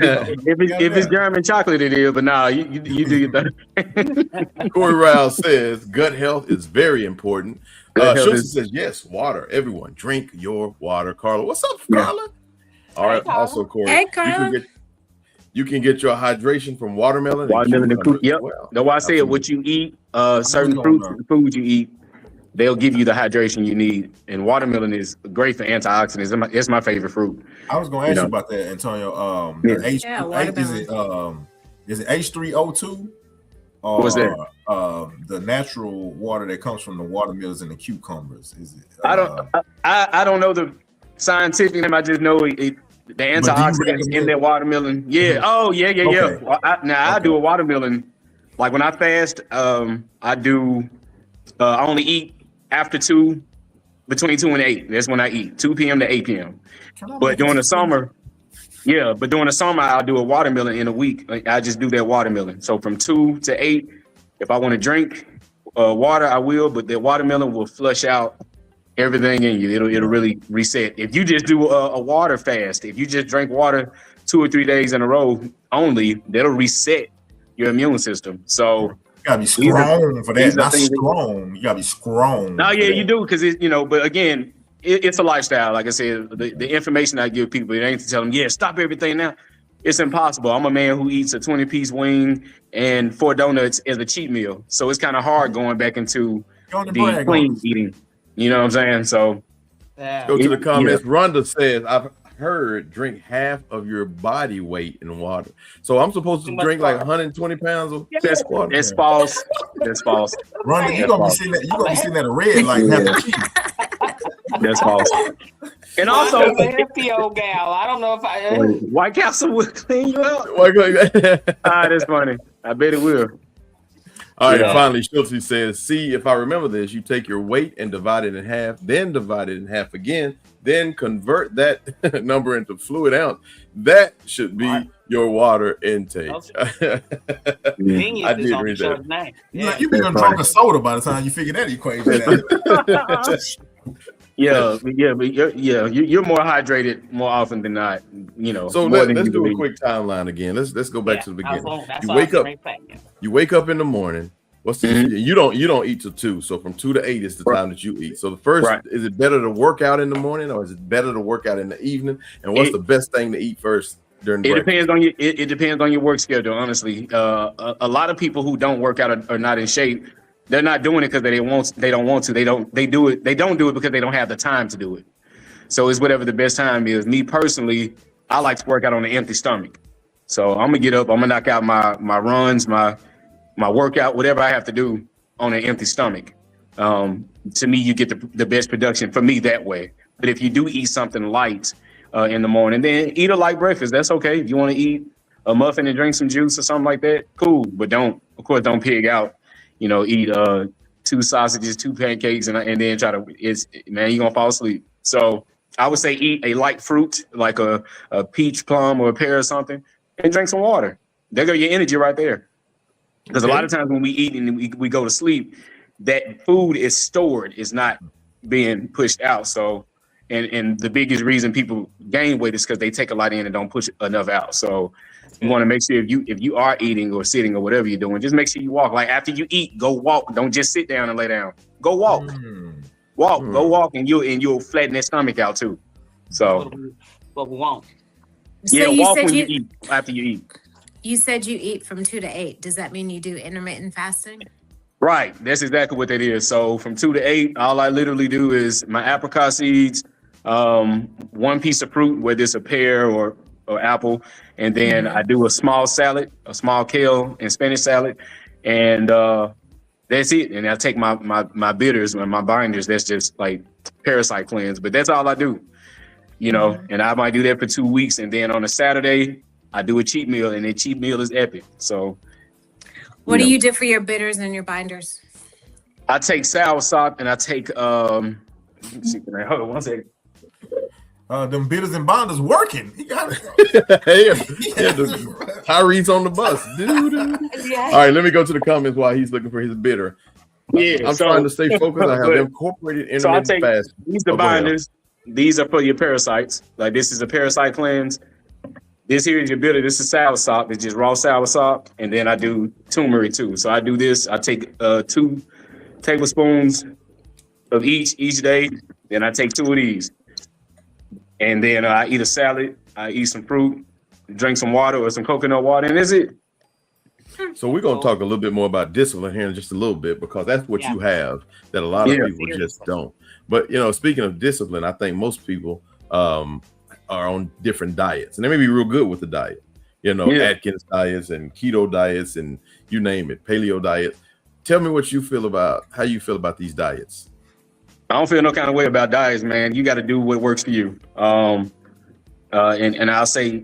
it's German chocolate, it is. But nah, you do your thing. Corey Rouse says, "Gut health is very important." Chelsea says, "Yes, water. Everyone, drink your water." Carla, what's up, Carla? All right. Also, Corey, hey, Carla. You can get your hydration from watermelon. And fruit. Yep. That's why I said what you eat, certain fruits and foods you eat, they'll give you the hydration you need. And watermelon is great for antioxidants. It's my favorite fruit. I was going to ask you about that, Antonio. Is it H3O2? Or what's that? The natural water that comes from the watermelons and the cucumbers. Is it? I don't know the scientific name. I just know the antioxidants in that watermelon. Yeah. Oh, yeah. Okay. Well, I do a watermelon. Like when I fast, I do. I only eat after 2, between 2 and 8. That's when I eat, 2 p.m. to 8 p.m. But during the summer, I'll do a watermelon in a week. Like, I just do that watermelon. So from 2 to 8, if I want to drink water, I will. But the watermelon will flush out everything in you. It'll really reset. If you just do a water fast, if you just drink water 2 or 3 days in a row only, that'll reset your immune system. So you gotta be strong for that. Not strong. You gotta be strong. No, yeah, you do, because but again, it's a lifestyle. Like I said, the information I give people, it ain't to tell them, stop everything now. It's impossible. I'm a man who eats a 20-piece wing and 4 donuts as a cheat meal. So it's kind of hard going back into the clean eating. You know what I'm saying? So go to the comments. Rhonda says, "I've heard drink half of your body weight in water." So I'm supposed to drink like 120 pounds of water. That's false. That's false. Rhonda, you're gonna be sitting at a red light and have to cheat. That's false. And also, a hefty old gal. I don't know if I. White Castle will clean you out. That's funny. I bet it will. All right, and finally, Schultze says, "See, if I remember this, you take your weight and divide it in half, then divide it in half again, then convert that number into fluid ounce. That should be your water intake." I did read that. You've been gonna drink a soda by the time you figure that equation out. but you're more hydrated more often than not. So more than let's you do a believe. quick timeline again. Let's go back to the beginning. That's You what I wake was up. ready to say, yeah. You wake up in the morning. What's the, you don't eat till 2, so from 2 to 8 is the time that you eat. So the first, is it better to work out in the morning or is it better to work out in the evening? And what's the best thing to eat first during breakfast? It depends on your work schedule. Honestly, a lot of people who don't work out are not in shape. They're not doing it because they don't want to. They don't do it because they don't have the time to do it. So it's whatever the best time is. Me personally, I like to work out on an empty stomach. So I'm gonna get up. I'm gonna knock out my runs, my workout, whatever I have to do on an empty stomach. To me, you get the best production for me that way. But if you do eat something light in the morning, then eat a light breakfast. That's okay. If you want to eat a muffin and drink some juice or something like that, cool. But don't pig out. Eat 2 sausages, 2 pancakes, and then try to. You're gonna fall asleep. So I would say eat a light fruit like a peach, plum, or a pear or something, and drink some water. There go your energy right there. Because a lot of times when we eat and we go to sleep, that food is stored, is not being pushed out. So, and the biggest reason people gain weight is because they take a lot in and don't push enough out. So you want to make sure if you are eating or sitting or whatever you're doing, just make sure you walk. Like after you eat, go walk. Don't just sit down and lay down. Go walk. Go walk, and you'll flatten that stomach out too. So what we want. So walk when you eat after you eat. You said you eat from 2 to 8. Does that mean you do intermittent fasting? Right. That's exactly what that is. So from 2 to 8, all I literally do is my apricot seeds, 1 piece of fruit, whether it's a pear or apple, and then I do a small salad, a small kale and spinach salad, and that's it. And I take my bitters and my binders. That's just like parasite cleanse, but that's all I do. And I might do that for 2 weeks, and then on a Saturday I do a cheat meal, and the cheat meal is epic. So what do you do for your bitters and your binders? I take soursop and I take hold on 1 second. Them bitters and binders working. He got it. Tyree's on the bus. All right, let me go to the comments while he's looking for his bitter. I'm trying to stay focused. I have incorporated intermittent fasting. These are binders. These are for your parasites. Like this is a parasite cleanse. This here is your bitter. This is soursop. It's just raw soursop. And then I do turmeric too. So I do this. I take 2 tablespoons of each day. Then I take 2 of these. And then I eat a salad. I eat some fruit, drink some water or some coconut water, and that's it. So we're going to talk a little bit more about discipline here in just a little bit, because that's what you have that a lot of people just don't. But, speaking of discipline, I think most people are on different diets, and they may be real good with the diet, Atkins diets and keto diets and you name it, paleo diet. Tell me what you feel about, how you feel about these diets. I don't feel no kind of way about diets, man. You got to do what works for you. And I'll say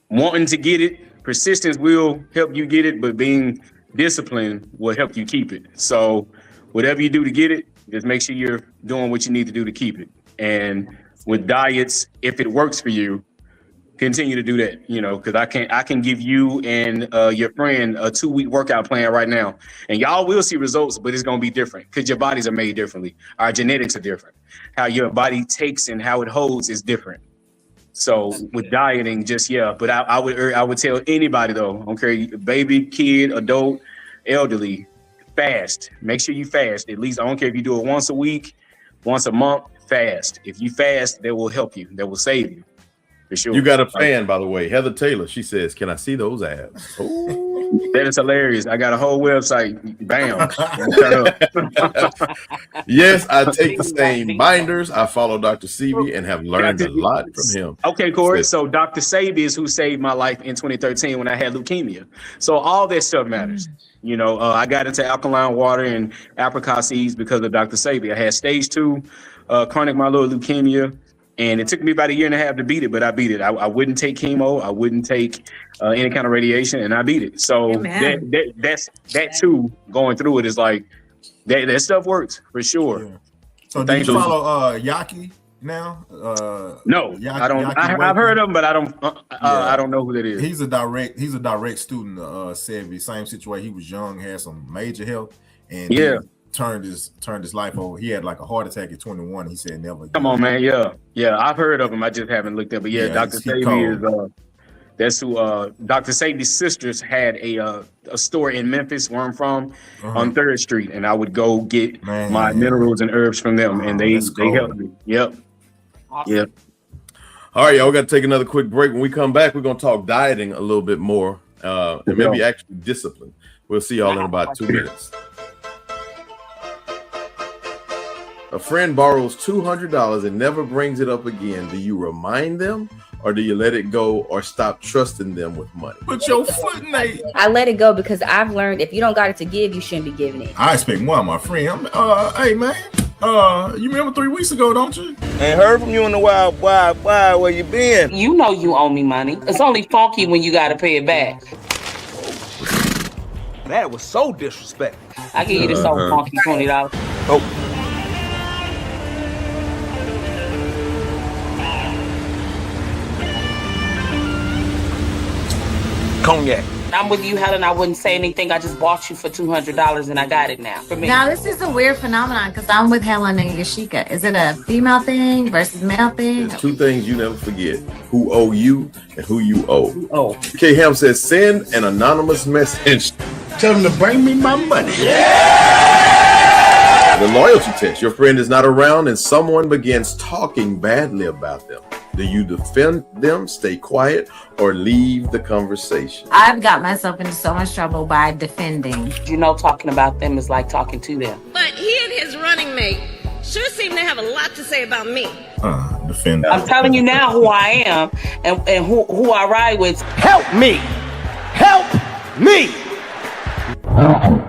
wanting to get it, persistence will help you get it, but being disciplined will help you keep it. So whatever you do to get it, just make sure you're doing what you need to do to keep it. And with diets, if it works for you, continue to do that, because I can give you and your friend a 2-week workout plan right now, and y'all will see results, but it's going to be different because your bodies are made differently. Our genetics are different. How your body takes and how it holds is different. So with dieting, but I would tell anybody though, okay, baby, kid, adult, elderly, fast. Make sure you fast. At least I don't care if you do it once a week, once a month, fast. If you fast, that will help you. That will save you. For sure. You got a fan, by the way, Heather Taylor. She says, "Can I see those abs?" That is hilarious. I got a whole website. Bam. Yes, I take the same binders. I follow Dr. Sebi and have learned a lot from him. Okay, Corey. So Dr. Sebi is who saved my life in 2013 when I had leukemia. So all that stuff matters. I got into alkaline water and apricot seeds because of Dr. Sebi. I had stage 2 chronic myeloid leukemia. And it took me about 1.5 years to beat it, but I beat it. I wouldn't take chemo. I wouldn't take any kind of radiation, and I beat it. So that too, going through it is like that stuff works for sure. Yeah. So do you follow Yaki now? No, I don't. I've heard of him, but I don't. I don't know who that is. He's a direct student of Sebi. Same situation. He was young, had some major health, and turned his life over. He had like a heart attack at 21. He said never. Come on, man. Yeah. I've heard of him. I just haven't looked up. But yeah, Dr. Savy is. That's who. Dr. Savy's sisters had a store in Memphis, where I'm from, on 3rd Street, and I would go get my minerals and herbs from them, and they helped me. Yep. Awesome. Yep. All right, y'all got to take another quick break. When we come back, we're going to talk dieting a little bit more, and maybe actually discipline. We'll see y'all in about 2 minutes. A friend borrows $200 and never brings it up again. Do you remind them, or do you let it go, or stop trusting them with money? Put your foot in it. I let it go because I've learned if you don't got it to give, you shouldn't be giving it. I expect more of my friend. Hey man, you remember 3 weeks ago, don't you? Ain't heard from you in a while. Why? Where you been? You know you owe me money. It's only funky when you got to pay it back. That was so disrespectful. I give you this old funky $20. Oh. Cognac. I'm with you, Helen. I wouldn't say anything. I just bought you for $200 and I got it now. For me. Now, this is a weird phenomenon because I'm with Helen and Yashika. Is it a female thing versus male thing? There's 2 things you never forget: who owe you and who you owe. Oh. K. Ham says, send an anonymous message. Tell them to bring me my money. The loyalty test. Your friend is not around and someone begins talking badly about them. Do you defend them, stay quiet, or leave the conversation? I've got myself into so much trouble by defending. You know, talking about them is like talking to them. But he and his running mate sure seem to have a lot to say about me. Defend. I'm telling you now who I am and who I ride with. Help me. Help me.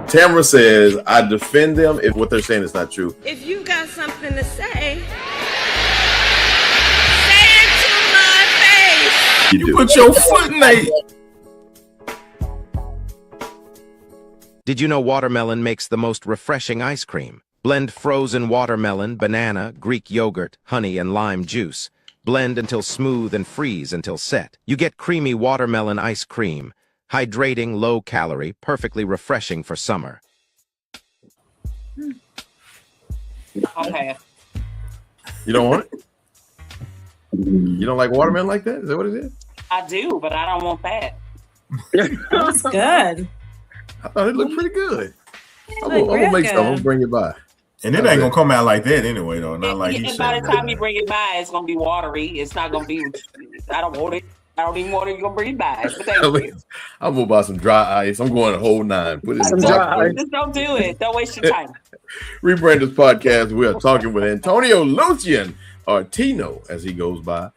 Tamara says, I defend them if what they're saying is not true. If you got something to say, You put your foot in it. Did you know watermelon makes the most refreshing ice cream? Blend frozen watermelon, banana, Greek yogurt, honey, and lime juice. Blend until smooth and freeze until set. You get creamy watermelon ice cream. Hydrating, low-calorie, perfectly refreshing for summer. Okay. You don't want it? You don't like watermelon like that? Is that what it is? I do, but I don't want that. That's good. I thought it looked pretty good. I'm looked gonna real make some. I'm good. gonna bring it by. And it ain't gonna come out like that anyway, though. Not like he And by said. the time you bring it by, it's gonna be watery. It's not gonna be. I don't want it. I don't even want it. You're gonna bring it by. But thank you. I'm gonna buy some dry ice. I'm going a whole 9. Put it in the box. Just don't do it. Don't waste your time. Rebranders podcast. We are talking with Antonio Lucian, or Tino, as he goes by.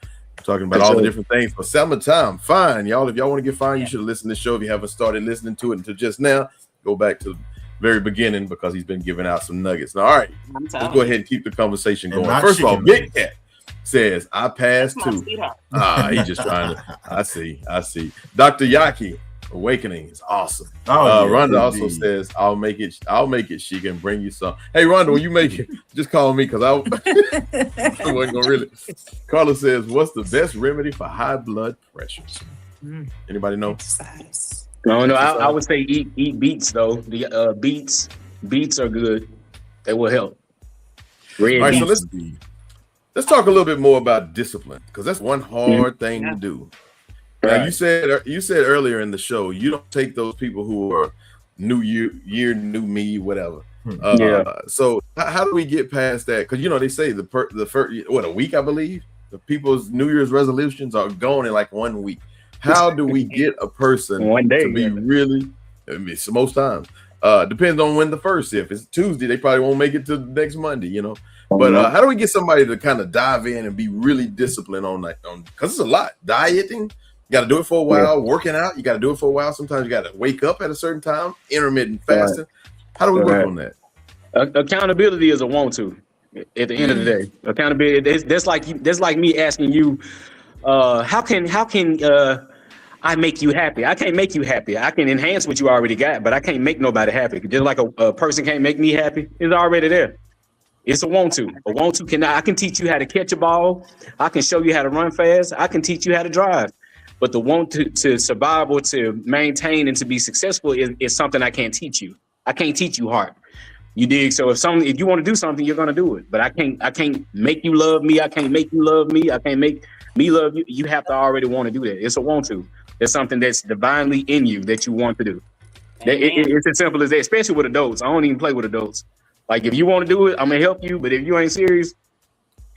Talking about all the different things for SummerTime. Fine, y'all. If y'all want to get fine, you should listen to the show. If you haven't started listening to it until just now, go back to the very beginning because he's been giving out some nuggets. Now, all right, let's go ahead and keep the conversation going. First of all, Big Cat says, I passed too. He's just trying to. I see. Dr. Yaki, Awakening is awesome. Rhonda also says, I'll make it. She can bring you some. Hey, Rhonda, when you make it, just call me because I wasn't gonna really. Carla says, what's the best remedy for high blood pressure? Anybody know? No, I would say eat beets though. The beets are good. They will help. Red All right, beets. so let's talk a little bit more about discipline because that's one hard thing to do. Now, you said earlier in the show you don't take those people who are new year, new me, whatever. So how do we get past that? Because they say the first a week, I believe, the people's New Year's resolutions are gone in like 1 week. How do we get a person to be really? I mean, so most times depends on when the first. If it's Tuesday, they probably won't make it to next Monday. But how do we get somebody to kind of dive in and be really disciplined on because it's a lot. Dieting. You got to do it for a while. Working out, you got to do it for a while. Sometimes you got to wake up at a certain time. Intermittent fasting. How do we work on that? Accountability is a want to. At the end of the day, accountability. That's like me asking you, how can I make you happy? I can't make you happy. I can enhance what you already got, but I can't make nobody happy. Just like a person can't make me happy, it's already there. It's a want to. A want to I can teach you how to catch a ball. I can show you how to run fast. I can teach you how to drive. But the want to survive or to maintain and to be successful is something I can't teach you. I can't teach you heart. You dig? So if you want to do something, you're gonna do it. But I can't make you love me. I can't make you love me. I can't make me love you. You have to already want to do that. It's a want to. It's something that's divinely in you that you want to do. It's as simple as that, especially with adults. I don't even play with adults. Like if you want to do it, I'm gonna help you. But if you ain't serious,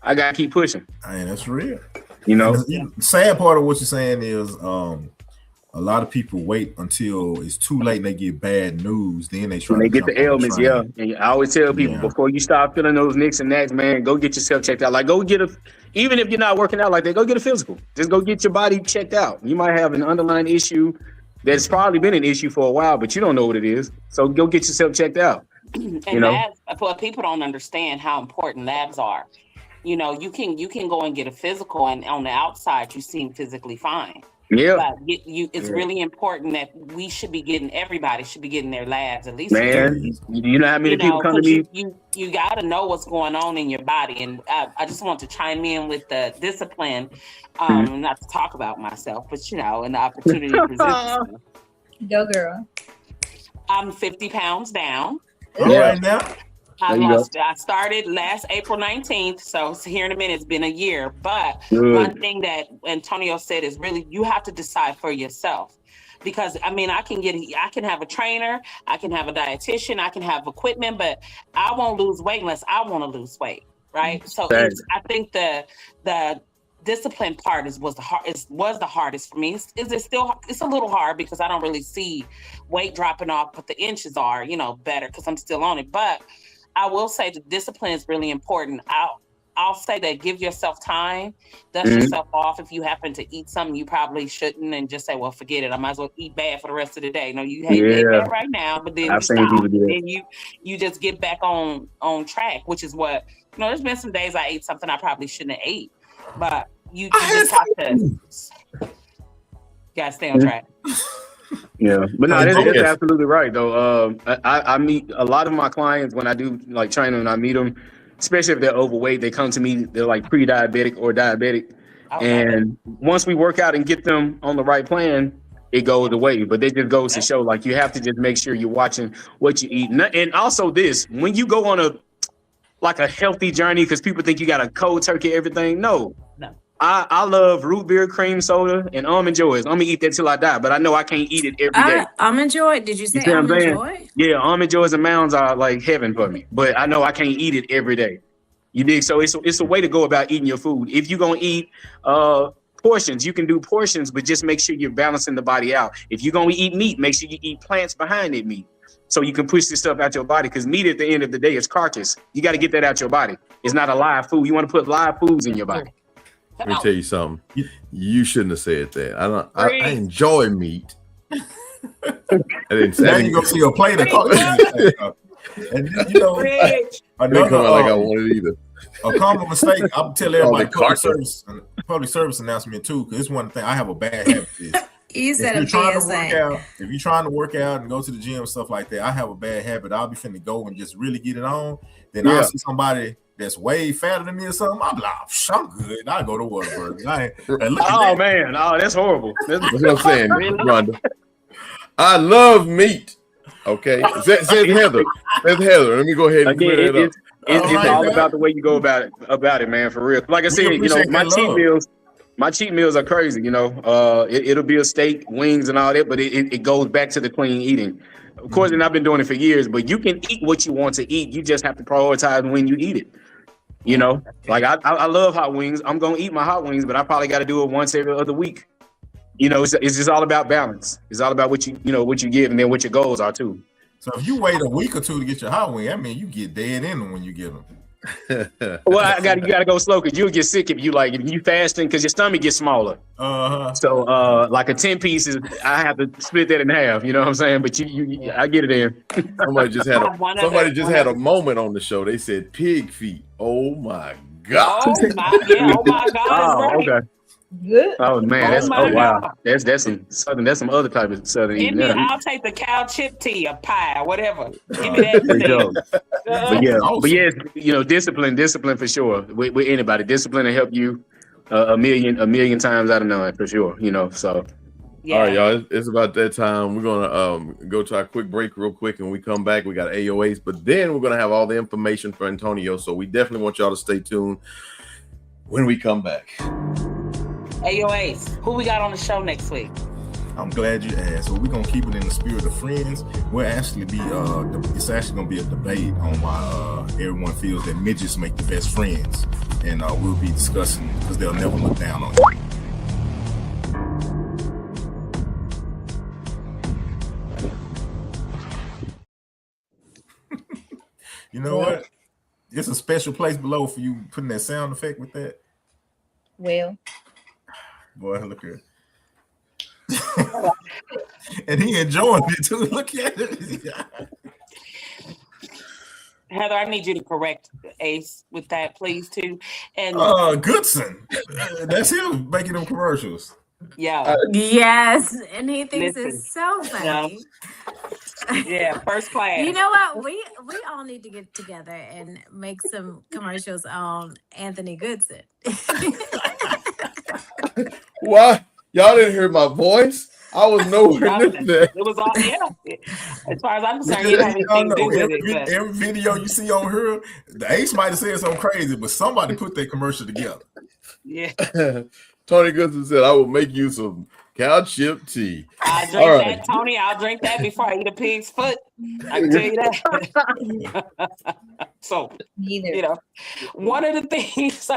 I gotta keep pushing. Hey, that's real. You know, the sad part of what you're saying is a lot of people wait until it's too late and they get bad news. Then they try. When they get the ailments, yeah. And I always tell people before you start feeling those nicks and knacks, man, go get yourself checked out. Like go get even if you're not working out like that, go get a physical. Just go get your body checked out. You might have an underlying issue that's probably been an issue for a while, but you don't know what it is. So go get yourself checked out. And labs, well, people don't understand how important labs are. You know, you can go and get a physical, and on the outside, you seem physically fine. Yeah, but it's really important that everybody should be getting their labs at least. Man, you know how many people come to me? You got to know what's going on in your body, and I just want to chime in with the discipline, not to talk about myself, but and the opportunity presents itself. Go girl. I'm 50 pounds down. Right now. I started last April 19th, so here in a minute, it's been a year. But one thing that Antonio said is really you have to decide for yourself. Because I can have a trainer, I can have a dietitian, I can have equipment, but I won't lose weight unless I want to lose weight, right? So I think the discipline part was the hardest for me. It's a little hard because I don't really see weight dropping off, but the inches are better because I'm still on it. But I will say the discipline is really important. I'll say that give yourself time, dust yourself off. If you happen to eat something you probably shouldn't, and just say, well, forget it. I might as well eat bad for the rest of the day. No, you hate bad right now, but then you stop and you just get back on track, which is what, there's been some days I ate something I probably shouldn't have ate, but you just have to gotta stay on track. Yeah, but no, that's absolutely right though. I meet a lot of my clients when I do like training, and I meet them, especially if they're overweight. They come to me, they're like pre-diabetic or diabetic, and once we work out and get them on the right plan, it goes away. But it just goes to show, like, you have to just make sure you're watching what you eat, and also this when you go on a healthy journey, because people think you got a cold turkey everything. No. I love root beer, cream soda, and almond joys. I'm gonna eat that till I die, but I know I can't eat it every day. Almond joy? Did you say almond joy? Yeah, almond joys and mounds are like heaven for me, but I know I can't eat it every day. You dig? So it's a way to go about eating your food. If you're gonna eat portions, you can do portions, but just make sure you're balancing the body out. If you're gonna eat meat, make sure you eat plants behind that meat, so you can push this stuff out your body. Because meat at the end of the day is carcass. You got to get that out your body. It's not a live food. You want to put live foods in your body. Let me tell you something. You shouldn't have said that. I enjoy meat. I didn't say. Now you go see your plate of coffee. And I didn't come out like I wanted either. A common mistake. I'll tell everybody public service announcement too, because it's one thing I have a bad habit. You said a PSA. If you're trying to work out and go to the gym and stuff like that, I have a bad habit. I'll be finna go and just really get it on. Then I'll see somebody that's way fatter than me or something, I'm like, I'm good. I go to Whataburger. Man, that's horrible. That's what I'm saying, Rhonda. I love meat. Okay, says Heather. That's Heather. Let me go ahead and clear that up. It's all about the way you go about it, man. For real. Like I said, my cheat meals are crazy. It'll be a steak, wings, and all that, but it goes back to the clean eating. Of course, and I've been doing it for years, but you can eat what you want to eat. You just have to prioritize when you eat it. Like I love hot wings. I'm going to eat my hot wings, but I probably got to do it once every other week. It's just all about balance. It's all about what you give and then what your goals are too. So if you wait a week or two to get your hot wing, I mean, you get dead in them when you get them. Well, you gotta go slow because you'll get sick if you fasting because your stomach gets smaller. So like a 10 pieces, I have to split that in half. You know what I'm saying? But I get it in. Somebody just had a moment on the show. They said pig feet. Oh my God! Oh my God! Oh, okay. Good. Oh man, wow. That's some southern. That's some other type of southern eating. I'll take the cow chip tea, a pie, whatever. Give me that. But yeah, discipline for sure. With anybody, discipline will help you a million times out of none for sure. So Yeah. All right, y'all. It's about that time. We're gonna go to our quick break real quick, and when we come back, we got AOAs, but then we're gonna have all the information for Antonio. So we definitely want y'all to stay tuned when we come back. AOAs, who we got on the show next week? I'm glad you asked. So we're gonna keep it in the spirit of friends. We'll actually be it's actually gonna be a debate on why everyone feels that midgets make the best friends, and we'll be discussing because they'll never look down on you. You know what? It's a special place below for you putting that sound effect with that. Well, boy, look here. And he enjoying it too. Look at it. Heather, I need you to correct Ace with that, please, too. And Goodson. That's him making them commercials. Yeah. Yes, and he thinks Listen. it's so funny. Yeah, first class. You know what? We all need to get together and make some commercials on Anthony Goodson. What? Y'all didn't hear my voice? I was nowhere near that. It was all, yeah. As far as I'm concerned, you have anything to do with it. Every video you see on her, the Ace might have said something crazy, but somebody put that commercial together. Yeah. Tony Goodson said, I will make you some cow chip tea. I'll drink that, Tony. I'll drink that before I eat a pig's foot. I can tell you that. So, you know, one of the things,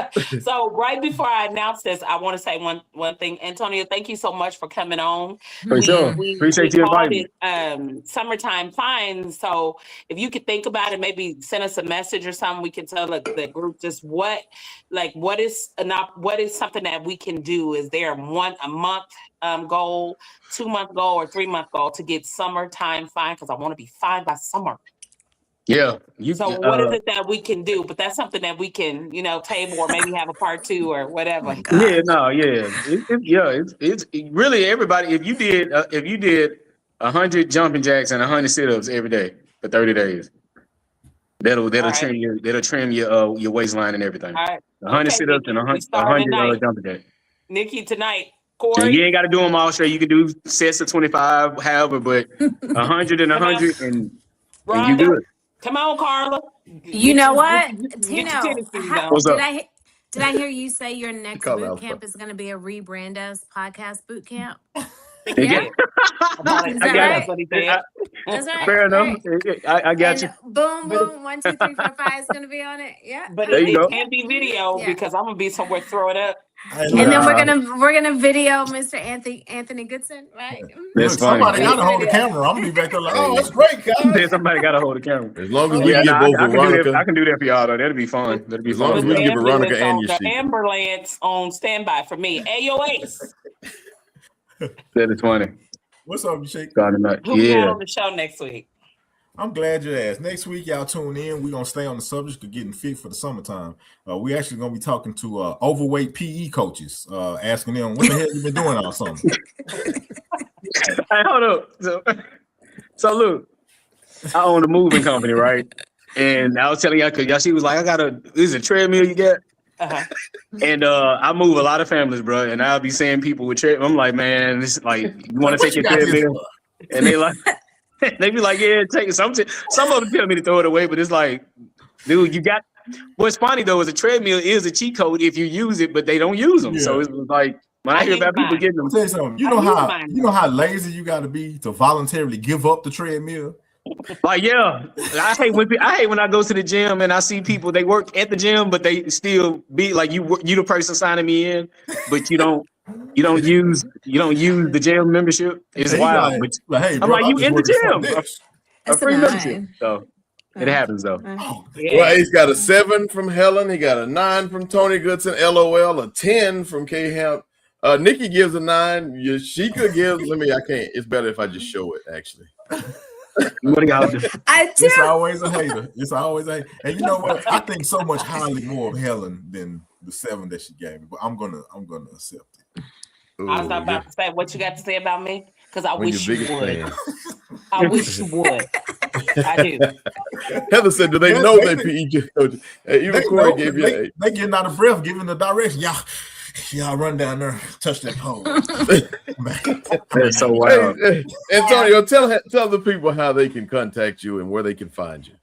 so right before I announce this, I want to say one thing. Antonio, thank you so much for coming on. For sure. Appreciate you inviting me. Summertime Finds. So if you could think about it, maybe send us a message or something. We can tell the group just what is something that we can do. Is there a month goal, 2-month goal, or 3-month goal to get Summertime Fine? Because I want to be fine by summer. Yeah. So what is it that we can do? But that's something that we can, table or maybe have a part 2 or whatever. It's really everybody. If you did 100 jumping jacks and 100 sit-ups every day for 30 days, that'll trim your waistline and everything. All right. 100 sit-ups and 100 jumping jacks. Nikki, tonight. Corey. And you ain't got to do them all straight. You can do sets of 25, however, but 100 and 100 and you do it. Come on, Carla. You know what? Tino, did I hear you say your next boot camp is going to be a rebrand as podcast boot camp? Yeah. That's right. Fair enough. I got you. Boom, boom. 1, 2, 3, 4, 5 is going to be on it. Yeah. But it can't be video because I'm gonna be somewhere throw it up. And then we're gonna video Mr. Anthony Goodson, right? Look, somebody gotta hold the camera. I'm gonna be back there like, oh, that's great, guys. Somebody gotta hold the camera. As long as we get both Veronica, I can do that for y'all though. That'll be fun. As long as we get Veronica and your the ambulance on standby for me. AOAs. That is funny. What's up, Shake? Who we got on the show next week? I'm glad you asked. Next week, y'all tune in. We're going to stay on the subject of getting fit for the summertime. We're actually going to be talking to overweight PE coaches, asking them, what the hell you been doing all summer? Hey, hold up. So look, I own a moving company, right? And I was telling y'all, because she was like, this is a treadmill you got? Uh-huh. And I move a lot of families, bro. And I'll be seeing people with treadmill. I'm like, man, this is like, you want to take your treadmill? And they like... They be like, yeah, take it. Some of them tell me to throw it away, but it's like, dude, you got. What's funny though is a treadmill is a cheat code if you use it, but they don't use them. Yeah. So it's like when I hear about people getting them. I'll tell you something. You know how lazy you got to be to voluntarily give up the treadmill. Like I hate when I go to the gym and I see people they work at the gym, but they still be like you the person signing me in, but you don't use the gym membership. It's wild. Hey, I'm like, you in the gym. A free membership. So it happens though. Well, he's got a 7 from Helen. He got a 9 from Tony Goodson. LOL. A 10 from K Hamp. Nikki gives a 9. Yashika gives. I can't. It's better if I just show it actually. What do y'all do? It's always a hater. And you know what? I think so much highly more of Helen than the 7 that she gave me. But I'm gonna accept it. Ooh, I was about to say what you got to say about me because I wish you would. I wish you would. I do. Heather said, "Do they know they PE coaches?" Even Corey gave you. They getting out of breath, giving the direction. Y'all run down there, touch that pole. That's so wild. Hey, Antonio, tell the people how they can contact you and where they can find you.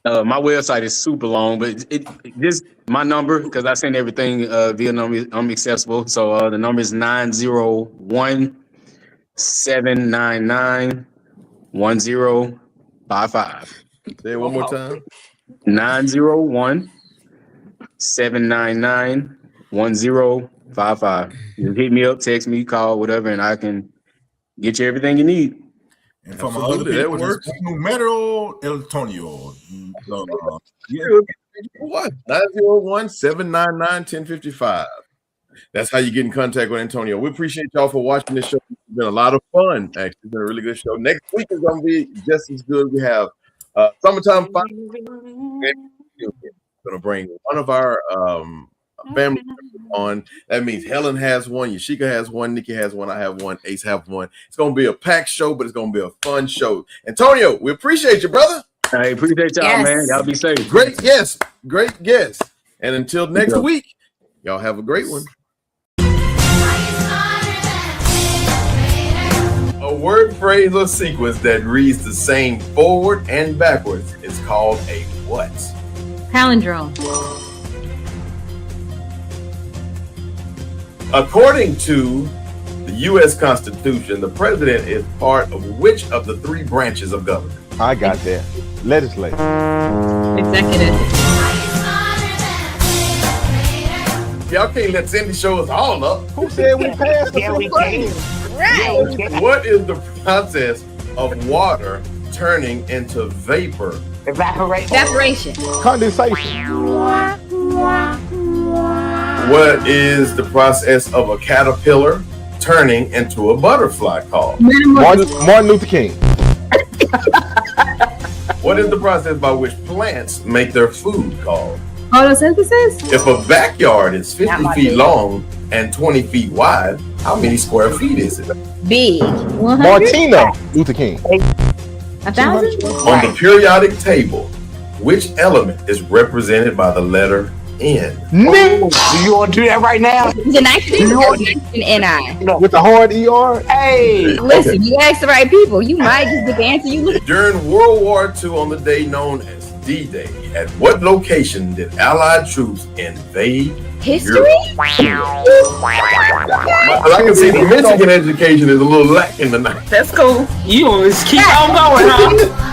My website is super long, but it just my number, because I send everything via number. I'm accessible. So the number is 901-799-1055. Say it one more time. 901-799-1055. You hit me up, text me, call, whatever, and I can get you everything you need. And for my other people, it's Numero Antonio. What? 901-799-1055. That's how you get in contact with Antonio. We appreciate y'all for watching this show. It's been a lot of fun, actually. It's been a really good show. Next week is going to be just as good. We have Summertime Fun. We're going to bring one of our family members on. That means Helen has one, Yashika has one, Nikki has one, I have one, Ace have one. It's going to be a packed show, but it's going to be a fun show. Antonio, we appreciate you, brother. I appreciate y'all, man. Y'all be safe. Great guest. Great guest. And until next week, y'all have a great one. A word, phrase, or sequence that reads the same forward and backwards is called a what? Palindrome. According to the U.S. Constitution, the president is part of which of the three branches of government? I got that. Legislative. Executive. Y'all can't let Cindy show us all up. Who said we passed? Yeah, we can. Right. What is the process of water turning into vapor? Evaporation. Condensation. What is the process of a caterpillar turning into a butterfly called? Martin Luther King. What is the process by which plants make their food called? Photosynthesis. If a backyard is 50 feet long and 20 feet wide, how many square feet is it? Big. 100? Martina Luther King. 1,000? On the periodic table, which element is represented by the letter N? Do you want to do that right now? The nitrogen or N-I? With the hard ER? Hey! Listen, you ask the right people. You might just get the answer you look. During World War II, on the day known as D-Day, at what location did Allied troops invade History? I can see the Michigan education is a little lacking tonight. That's cool. You always keep on going, huh?